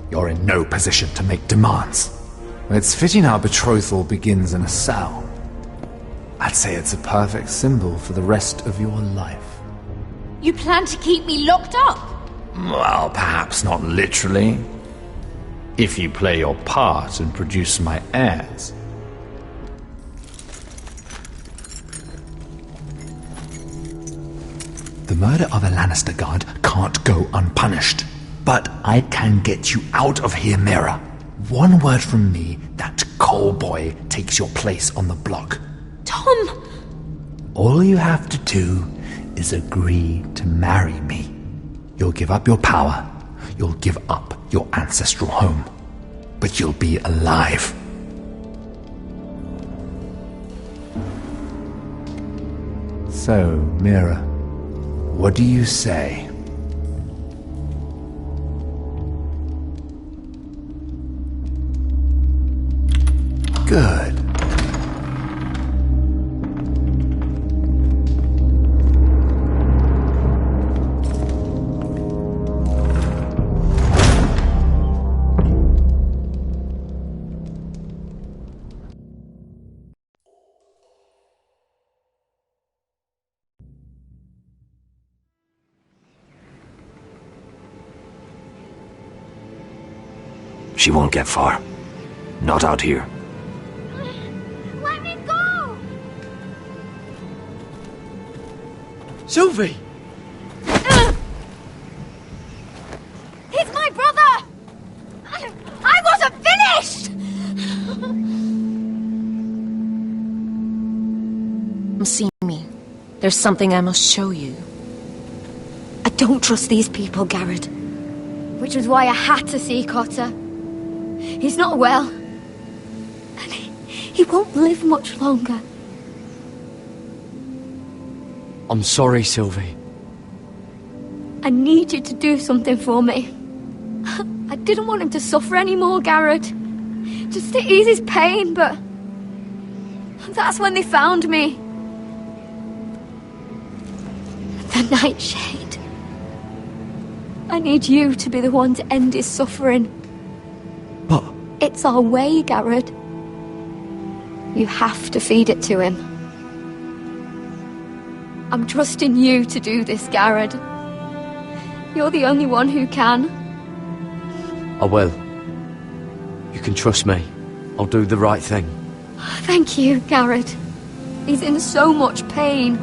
You're in no position to make demands. It's fitting our betrothal begins in a cell. I'd say it's a perfect symbol for the rest of your life. You plan to keep me locked up? Well, perhaps not literally. If you play your part and produce my heirs. The murder of a Lannister guard can't go unpunished. But I can get you out of here, Mira. One word from me, that coal boy takes your place on the block. Tom! All you have to do is agree to marry me. You'll give up your power. You'll give up your ancestral home. But you'll be alive. So, Mira, what do you say? Good. She won't get far. Not out here. Let me go! Sylvie! He's my brother! I wasn't finished! See me. There's something I must show you. I don't trust these people, Garrett. Which was why I had to see Cotter. He's not well. And he won't live much longer. I'm sorry, Sylvie. I need you to do something for me. I didn't want him to suffer anymore, Garrett. Just to ease his pain, but... that's when they found me. The Nightshade. I need you to be the one to end his suffering. But... it's our way, Garrett. You have to feed it to him. I'm trusting you to do this, Garrett. You're the only one who can. I will. You can trust me. I'll do the right thing. Thank you, Garrett. He's in so much pain.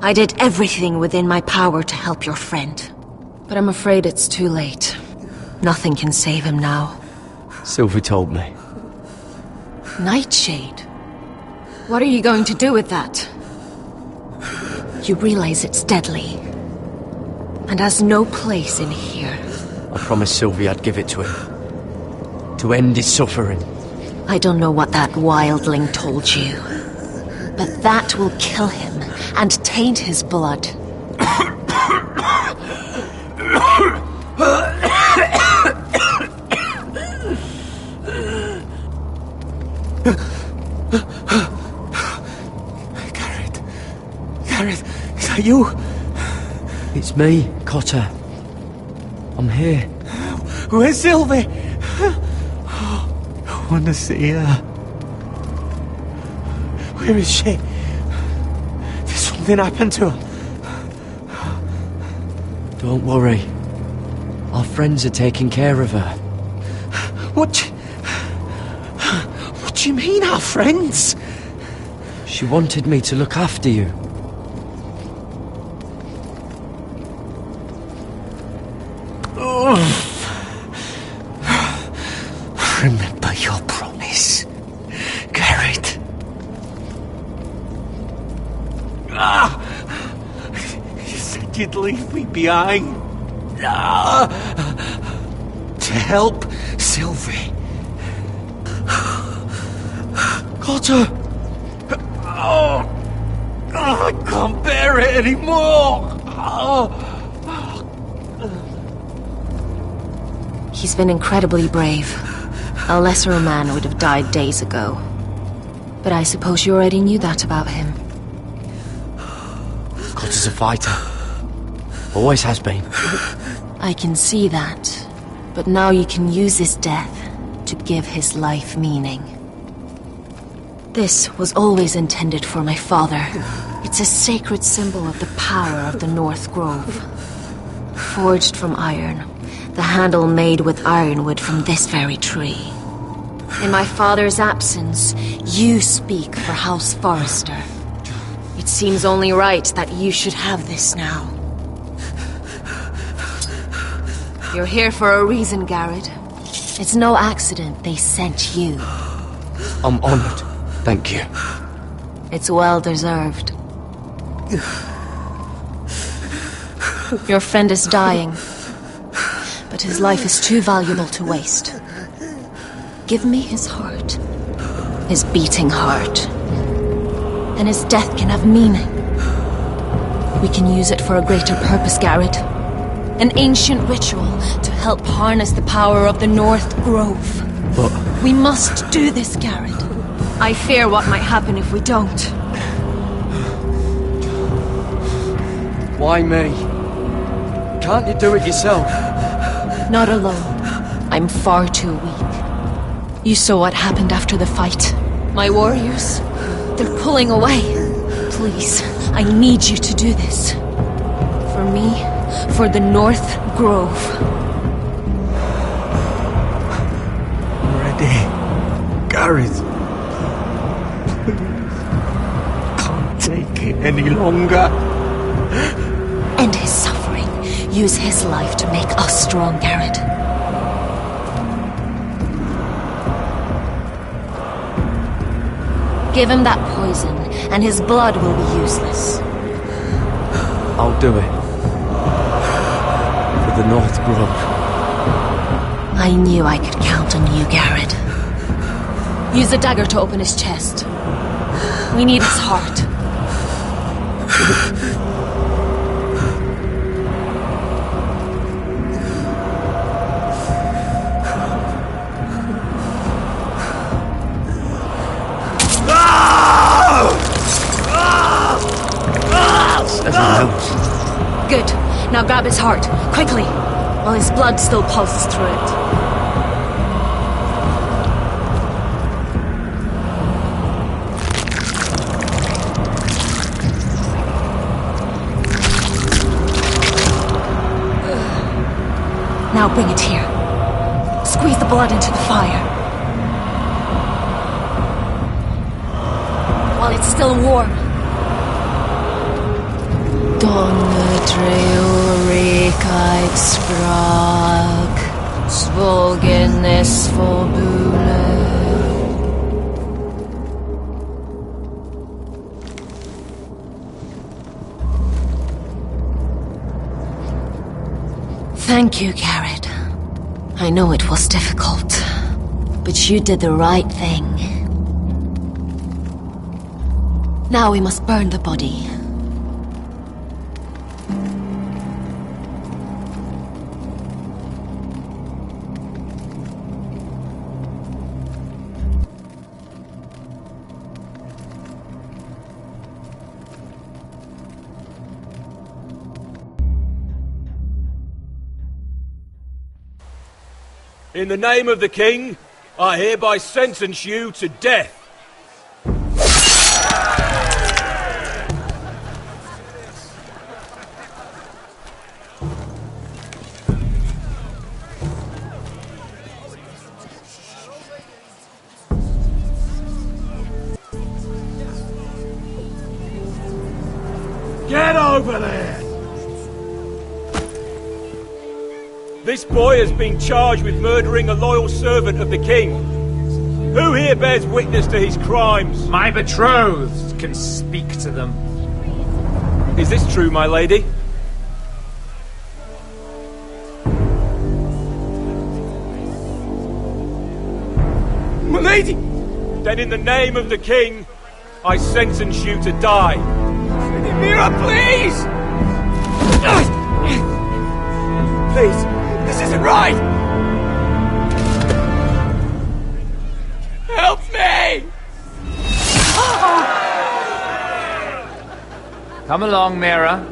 I did everything within my power to help your friend. But I'm afraid it's too late. Nothing can save him now. Sylvie told me. Nightshade? What are you going to do with that? You realize it's deadly. And has no place in here. I promised Sylvie I'd give it to him. To end his suffering. I don't know what that wildling told you. But that will kill him and taint his blood. Garrett, is that you? It's me, Cotter. I'm here. Where's Sylvie? I want to see her. Where is she? Did something happen to her? Don't worry. Our friends are taking care of her. What do you mean, our friends? She wanted me to look after you. Remember your promise, Garrett. You said you'd leave me behind. To help Sylvie. Cotter! I can't bear it anymore! He's been incredibly brave. A lesser man would have died days ago. But I suppose you already knew that about him. Cotter's a fighter. Always has been. I can see that. But now you can use his death to give his life meaning. This was always intended for my father. It's a sacred symbol of the power of the North Grove. Forged from iron, the handle made with ironwood from this very tree. In my father's absence, you speak for House Forrester. It seems only right that you should have this now. You're here for a reason, Garrett. It's no accident they sent you. I'm honored. Thank you. It's well deserved. Your friend is dying, but his life is too valuable to waste. Give me his heart, his beating heart, and his death can have meaning. We can use it for a greater purpose, Garrett. An ancient ritual to help harness the power of the North Grove. But we must do this, Garrett. I fear what might happen if we don't. why me? Can't you do it yourself? Not alone. I'm far too weak. You saw what happened after the fight. My warriors, they're pulling away. Please, I need you to do this. For me, for the North Grove. Ready. Gareth. Can't take it any longer. End his suffering. Use his life to make us strong, Garrett. Give him that poison, and his blood will be useless. I'll do it. For the North Grove. I knew I could count on you, Garrett. Use the dagger to open his chest. We need its heart. Good. Now grab his heart, quickly, while his blood still pulses through it. Now bring it here. Squeeze the blood into the fire. While it's still warm. Donne treurigheid sprak, zwogenes verbule. Thank you, Garrett. I know it was difficult, but you did the right thing. Now we must burn the body. In the name of the king, I hereby sentence you to death. Get over there! This boy has been charged with murdering a loyal servant of the king. Who here bears witness to his crimes? My betrothed can speak to them. Is this true, my lady? My lady! Then in the name of the king, I sentence you to die. Lady Mira, please! Please, this isn't right! Help me! Come along, Mira.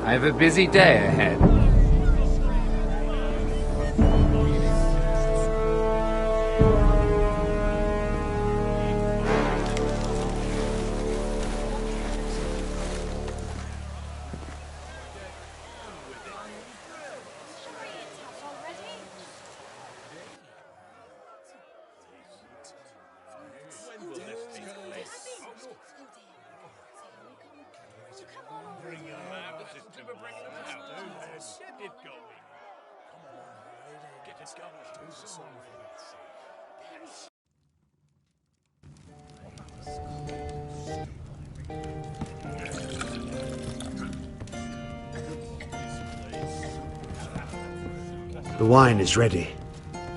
I have a busy day ahead. The wine is ready.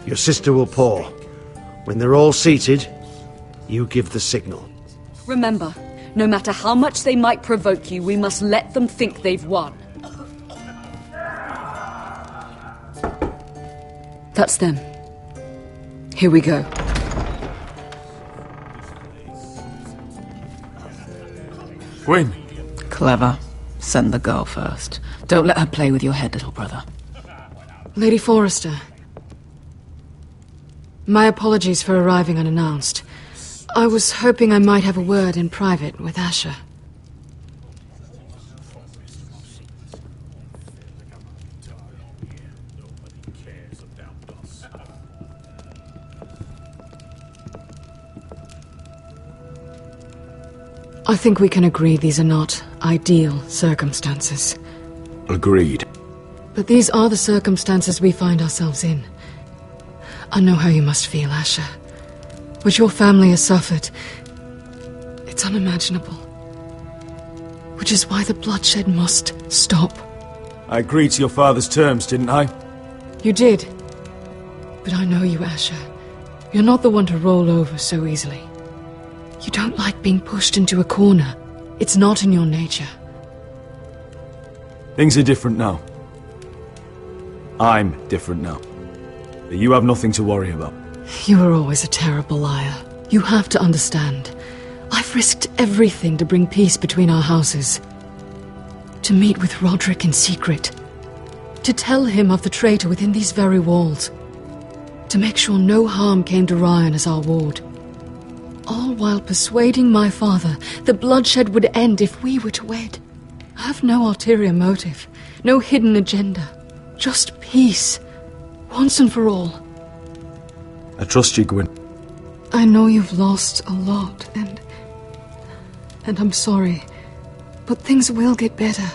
Your sister will pour. When they're all seated, you give the signal. Remember, no matter how much they might provoke you, we must let them think they've won. That's them. Here we go. Gwyn. Clever. Send the girl first. Don't let her play with your head, little brother. Lady Forrester. My apologies for arriving unannounced. I was hoping I might have a word in private with Asher. I think we can agree these are not ideal circumstances. Agreed. But these are the circumstances we find ourselves in. I know how you must feel, Asher. What your family has suffered, it's unimaginable. Which is why the bloodshed must stop. I agreed to your father's terms, didn't I? You did. But I know you, Asher. You're not the one to roll over so easily. You don't like being pushed into a corner. It's not in your nature. Things are different now. I'm different now. But you have nothing to worry about. You were always a terrible liar. You have to understand. I've risked everything to bring peace between our houses. To meet with Roderick in secret. To tell him of the traitor within these very walls. To make sure no harm came to Ryan as our ward. All while persuading my father that bloodshed would end if we were to wed. I have no ulterior motive, no hidden agenda. Just peace, once and for all. I trust you, Gwyn. I know you've lost a lot, and I'm sorry, but things will get better.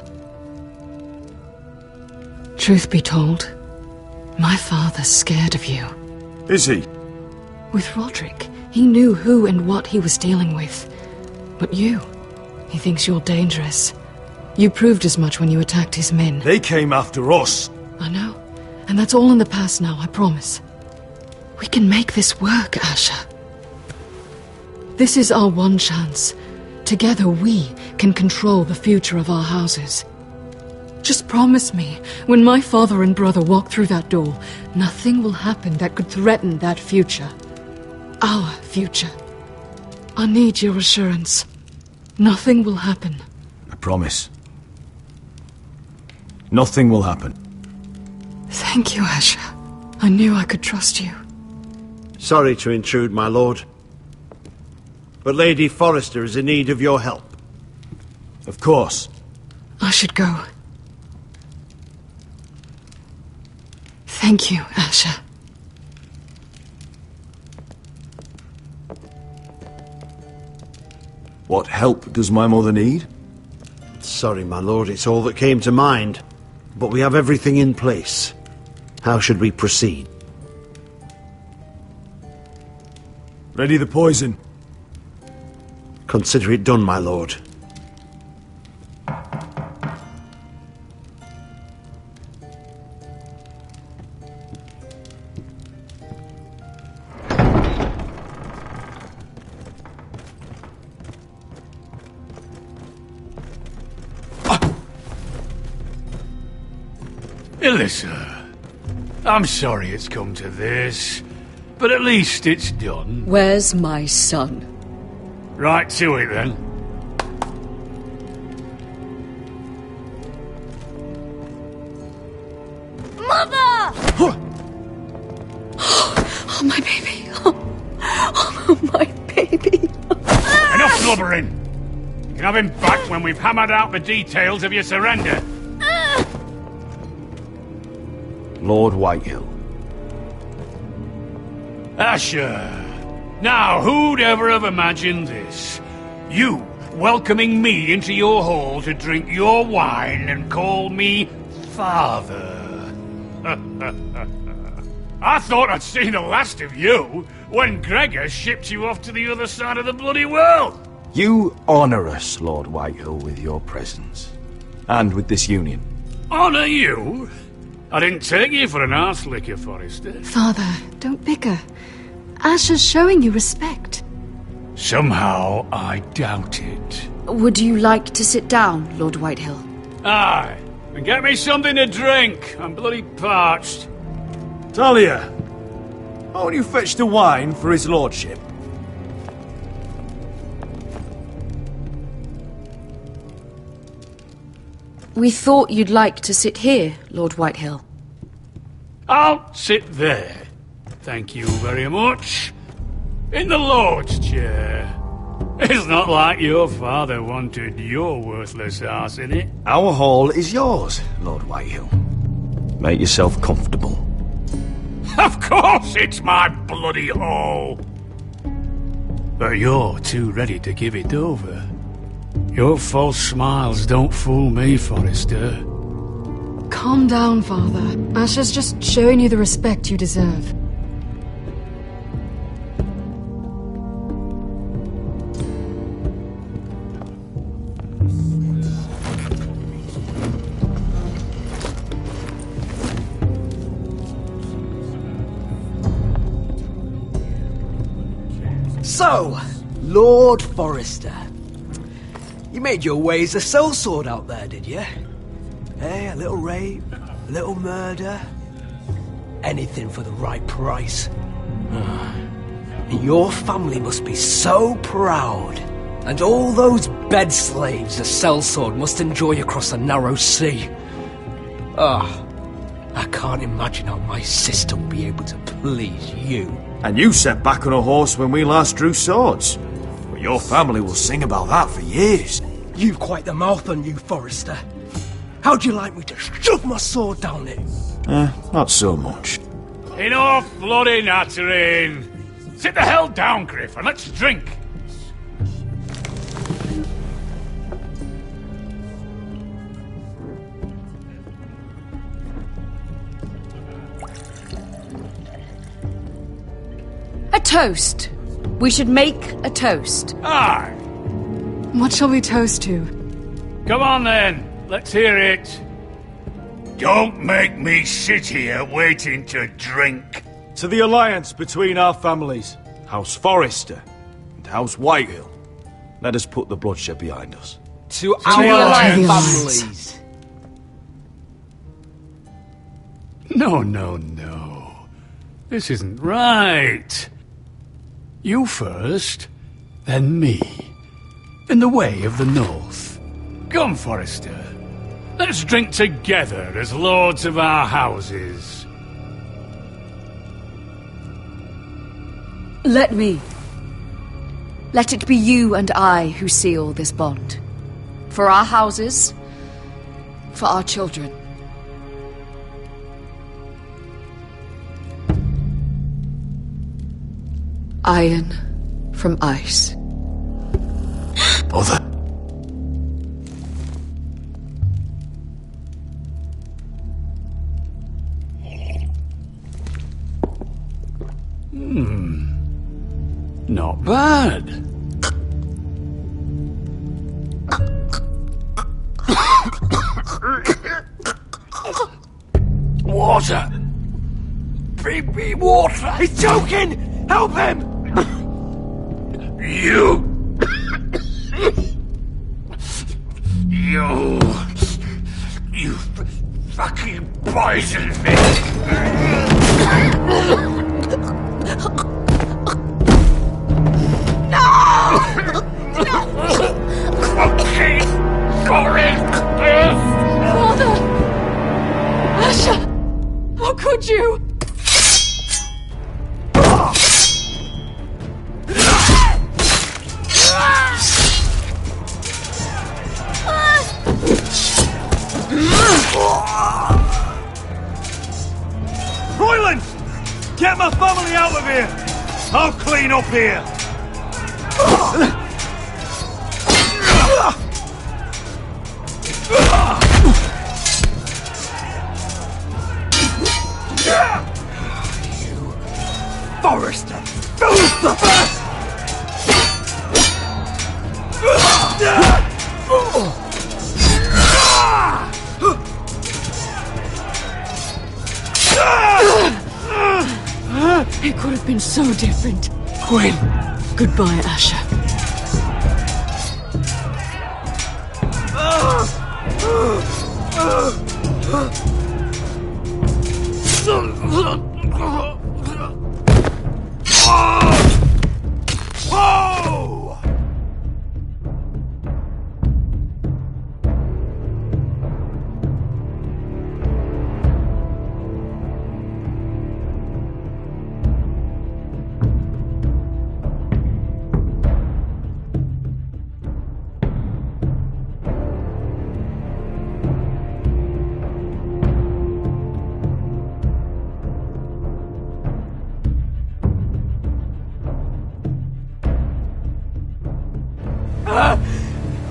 Truth be told, my father's scared of you. Is he? With Roderick, he knew who and what he was dealing with. But you, he thinks you're dangerous. You proved as much when you attacked his men. They came after us. I know, and that's all in the past now, I promise. We can make this work, Asher. This is our one chance. Together we can control the future of our houses. Just promise me, when my father and brother walk through that door, nothing will happen that could threaten that future. Our future. I need your assurance. Nothing will happen. I promise. Nothing will happen. Thank you, Asher. I knew I could trust you. Sorry to intrude, my lord. But Lady Forrester is in need of your help. Of course. I should go. Thank you, Asher. What help does my mother need? Sorry, my lord, it's all that came to mind. But we have everything in place. How should we proceed? Ready the poison. Consider it done, my lord. Alyssa, I'm sorry it's come to this, but at least it's done. Where's my son? Right to it, then. Mother! Oh, my baby. Oh, my baby. Enough blubbering! You can have him back when we've hammered out the details of your surrender. Lord Whitehill. Asher. Now, who'd ever have imagined this? You welcoming me into your hall to drink your wine and call me father. I thought I'd seen the last of you when Gregor shipped you off to the other side of the bloody world. You honour us, Lord Whitehill, with your presence. And with this union. Honour you? I didn't take you for an arse licker, Forrester. Father, don't bicker. Asher's showing you respect. Somehow I doubt it. Would you like to sit down, Lord Whitehill? Aye, and get me something to drink. I'm bloody parched. Talia, won't you fetch the wine for his lordship? We thought you'd like to sit here, Lord Whitehill. I'll sit there. Thank you very much. In the Lord's chair. It's not like your father wanted your worthless arse in it. Our hall is yours, Lord Whitehill. Make yourself comfortable. Of course it's my bloody hall. But you're too ready to give it over. Your false smiles don't fool me, Forrester. Calm down, Father. Asher's just showing you the respect you deserve. So, Lord Forrester. You made your way as a sellsword out there, did you? Hey, a little rape, a little murder. Anything for the right price. And your family must be so proud. And all those bed slaves a sellsword must enjoy across the narrow sea. I can't imagine how my sister will be able to please you. And you sat back on a horse when we last drew swords. But your family will sing about that for years. You've quite the mouth on you, Forrester. How'd you like me to shove my sword down it? Not so much. Enough bloody nattering! Sit the hell down, Griff, and let's drink! A toast. We should make a toast. Aye. What shall we toast to? Come on then, let's hear it. Don't make me sit here waiting to drink. To the alliance between our families, House Forrester and House Whitehill. Let us put the bloodshed behind us. To our families. No. This isn't right. You first, then me. In the way of the North. Come, Forrester. Let's drink together as lords of our houses. Let me. Let it be you and I who seal this bond. For our houses, for our children. Iron from ice. Bother. Not bad. Water. Bring me water. He's choking! Help him! You fucking poisoned me! Father! Asher! How could you? Royland! Get my family out of here! I'll clean up here! Forrester! Filth! It could have been so different. Gwyn! Goodbye, Asher.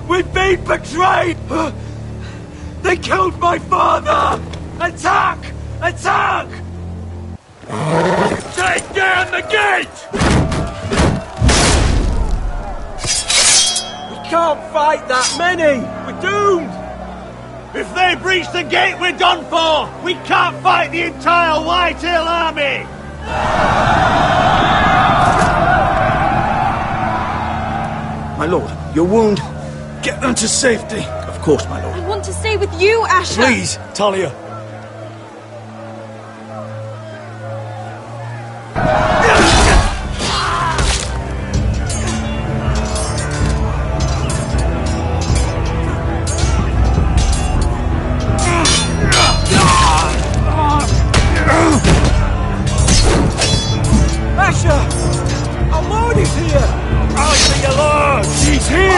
We've been betrayed! They killed my father! Attack! Attack! Take down the gate! We can't fight that many! We're doomed! If they breach the gate, we're done for! We can't fight the entire Whitehill army! Your wound. Get them to safety. Of course, my lord. I want to stay with you, Asher! Please, Talia. Asher! Our lord is here! I'll see your lord! He's here!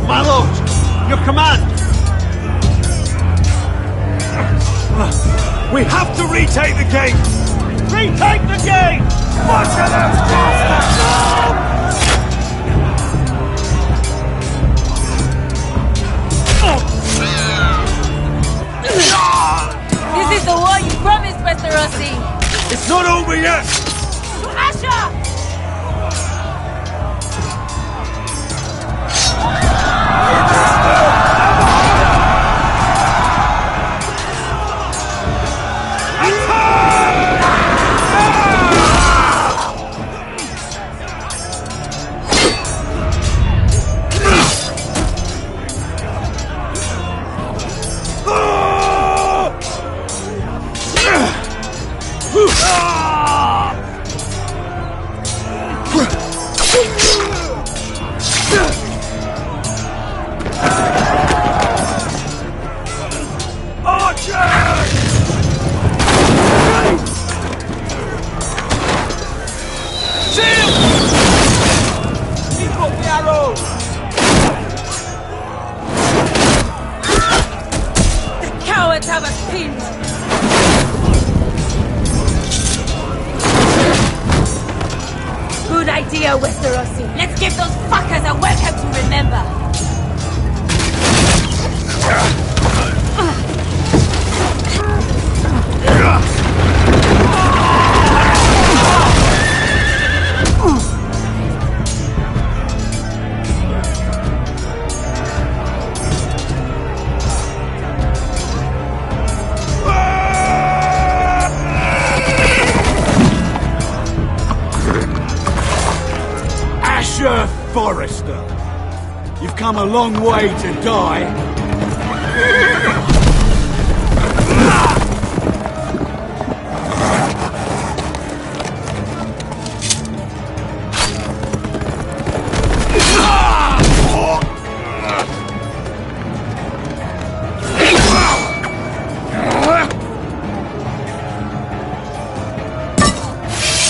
My lord, your command! We have to retake the gate! Retake the gate! Watch for those bastards! This is the war you promised, Mr. Rossi! It's not over yet! Asher! Have us pinned! Good idea, Westerosi. Let's give those fuckers a welcome to remember! Forrester, you've come a long way to die.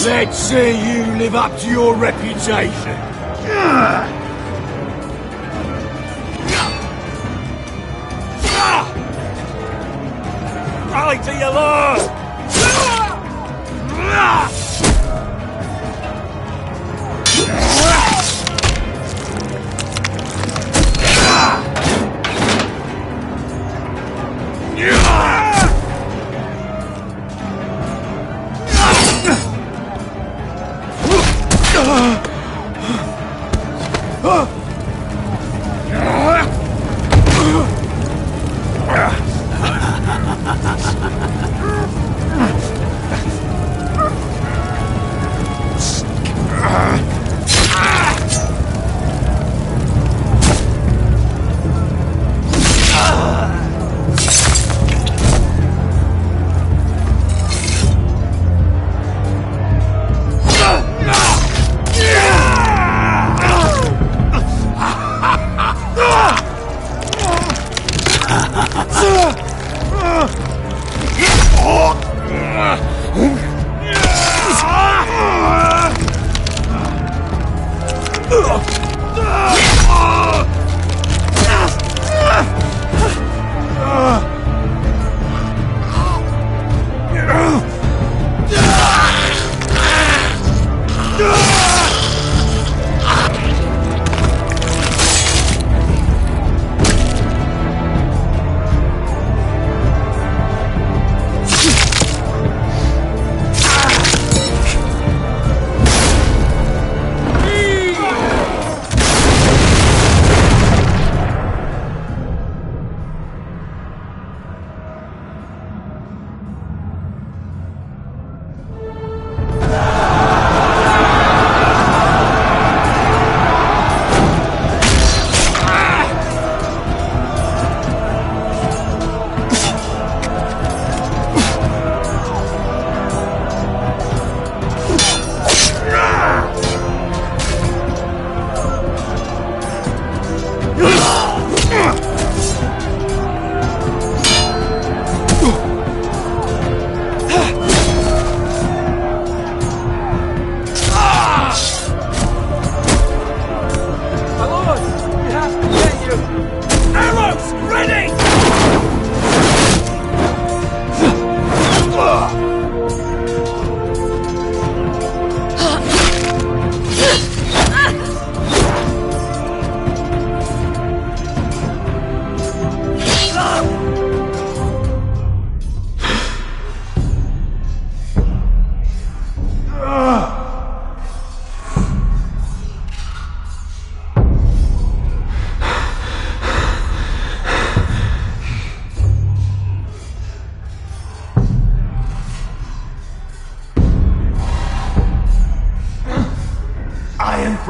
Let's see you live up to your reputation. Rally to your lord!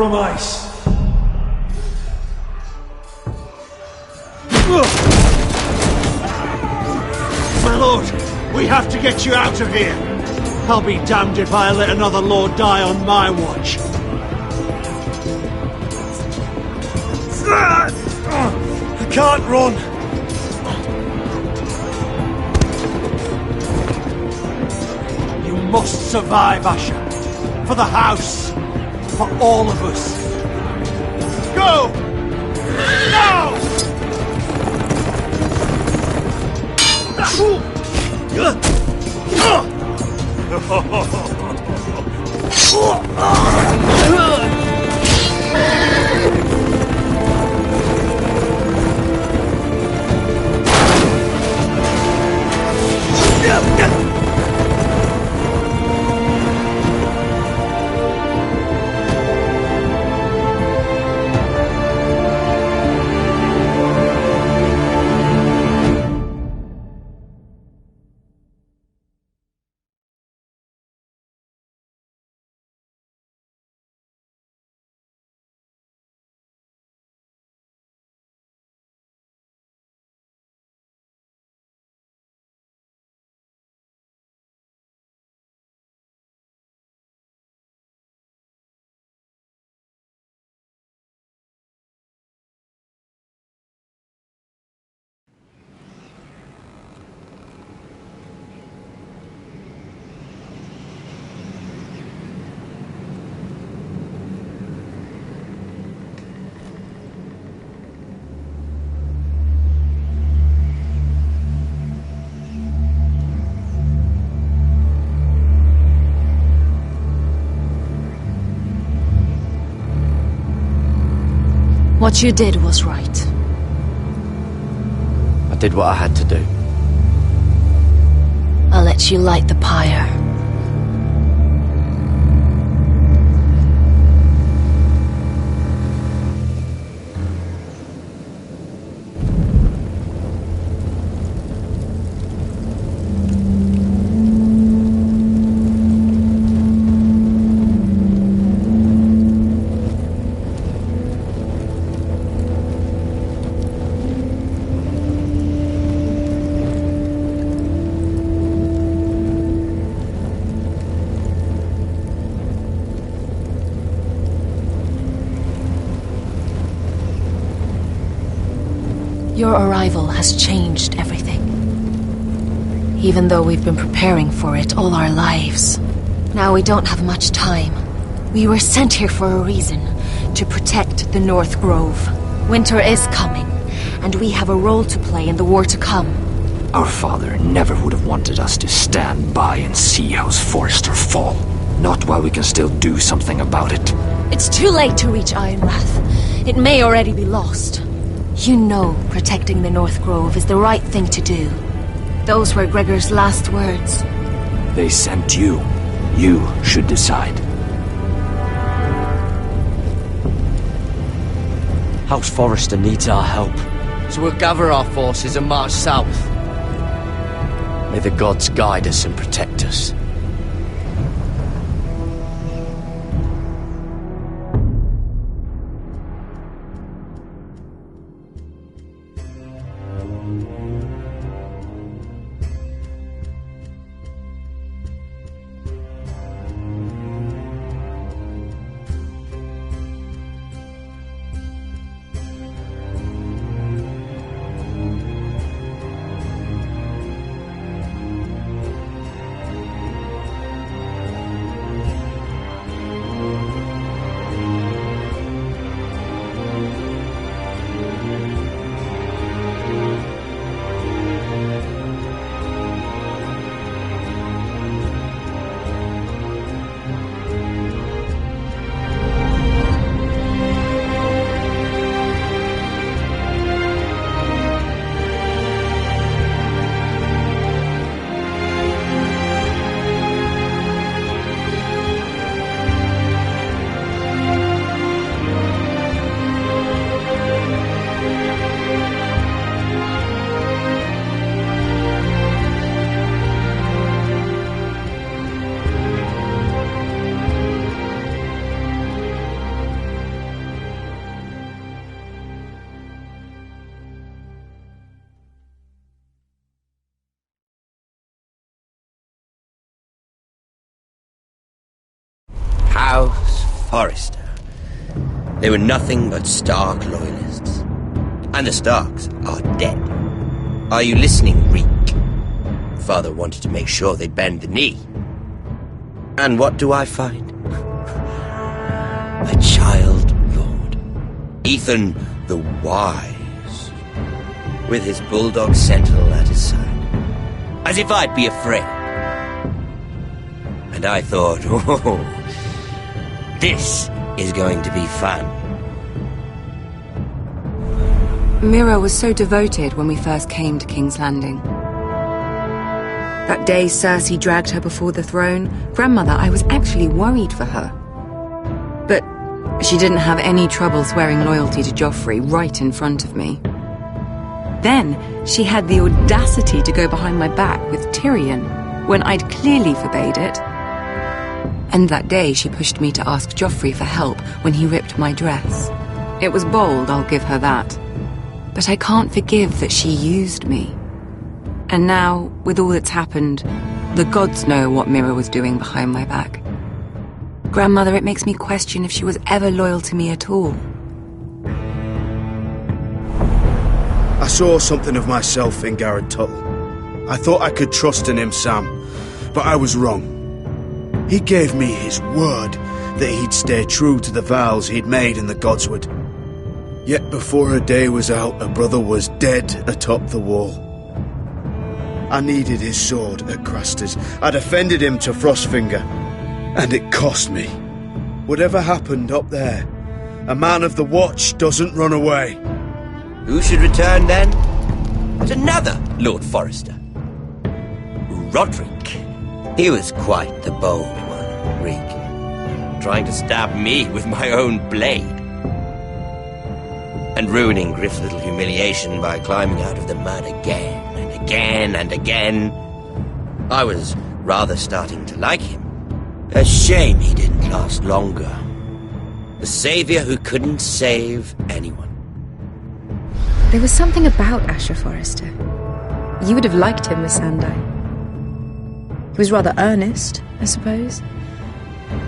compromise. My lord, we have to get you out of here. I'll be damned if I let another lord die on my watch. I can't run. You must survive, Asher. For the house. For all of us. Go! Now! What you did was right. I did what I had to do. I'll let you light the pyre. Your arrival has changed everything. Even though we've been preparing for it all our lives. Now we don't have much time. We were sent here for a reason. To protect the North Grove. Winter is coming, and we have a role to play in the war to come. Our father never would have wanted us to stand by and see House Forrester fall. Not while we can still do something about it. It's too late to reach Ironrath. It may already be lost. You know protecting the North Grove is the right thing to do. Those were Gregor's last words. They sent you. You should decide. House Forrester needs our help, so we'll gather our forces and march south. May the gods guide us and protect us. Forrester. They were nothing but Stark loyalists. And the Starks are dead. Are you listening, Reek? Father wanted to make sure they'd bend the knee. And what do I find? A child lord. Ethan the Wise. With his bulldog sentinel at his side. As if I'd be afraid. And I thought, oh, this is going to be fun. Mira was so devoted when we first came to King's Landing. That day Cersei dragged her before the throne, Grandmother, I was actually worried for her. But she didn't have any trouble swearing loyalty to Joffrey right in front of me. Then she had the audacity to go behind my back with Tyrion when I'd clearly forbade it. And that day she pushed me to ask Joffrey for help when he ripped my dress. It was bold, I'll give her that. But I can't forgive that she used me. And now, with all that's happened, the gods know what Mira was doing behind my back. Grandmother, it makes me question if she was ever loyal to me at all. I saw something of myself in Garrett Tuttle. I thought I could trust in him, Sam, but I was wrong. He gave me his word that he'd stay true to the vows he'd made in the Godswood. Yet before a day was out, a brother was dead atop the wall. I needed his sword at Craster's. I defended him to Frostfinger, and it cost me. Whatever happened up there, a man of the Watch doesn't run away. Who should return then? But another Lord Forrester. Roderick. He was quite the bold one, Reek. Trying to stab me with my own blade. And ruining Griff's little humiliation by climbing out of the mud again and again and again. I was rather starting to like him. A shame he didn't last longer. The savior who couldn't save anyone. There was something about Asher Forrester. You would have liked him with Sandai. He was rather earnest, I suppose.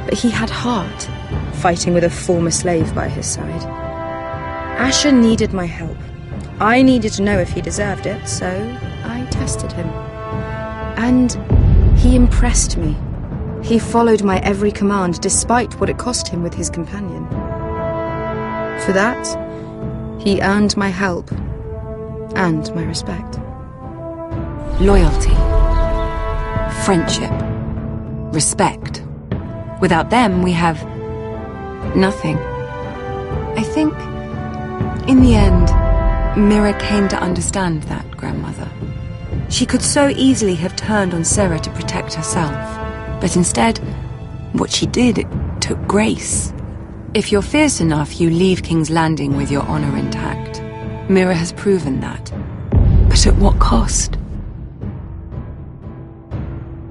But he had heart, fighting with a former slave by his side. Asher needed my help. I needed to know if he deserved it, so I tested him. And he impressed me. He followed my every command, despite what it cost him with his companion. For that, he earned my help and my respect. Loyalty, friendship, respect. Without them, we have nothing. I think, in the end, Mira came to understand that, Grandmother. She could so easily have turned on Sarah to protect herself. But instead, what she did, it took grace. If you're fierce enough, you leave King's Landing with your honor intact. Mira has proven that. But at what cost?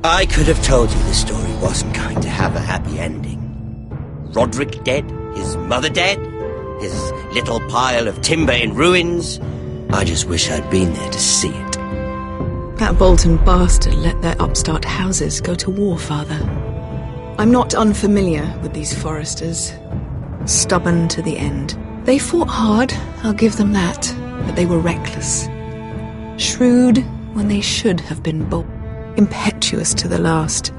I could have told you the story wasn't going to have a happy ending. Roderick dead, his mother dead, his little pile of timber in ruins. I just wish I'd been there to see it. That Bolton bastard let their upstart houses go to war, Father. I'm not unfamiliar with these Forresters. Stubborn to the end. They fought hard, I'll give them that, but they were reckless. Shrewd when they should have been bold. Impetuous to the last.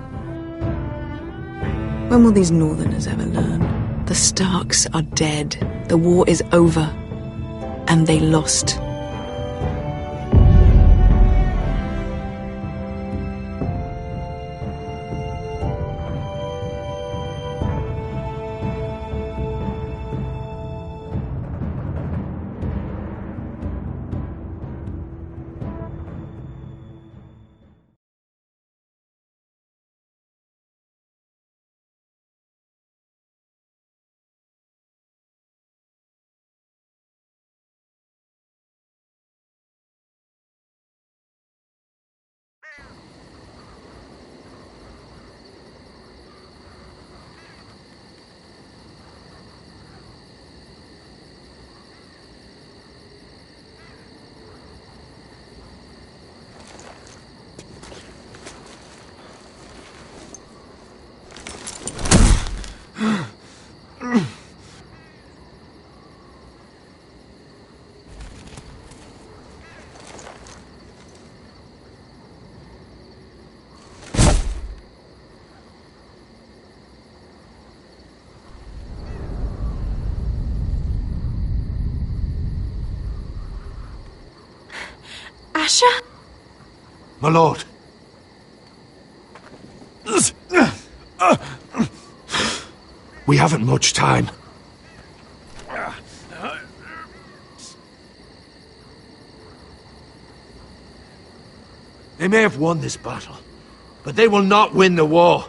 When will these Northerners ever learn? The Starks are dead. The war is over. And they lost. Asher? My lord. We haven't much time. They may have won this battle, but they will not win the war.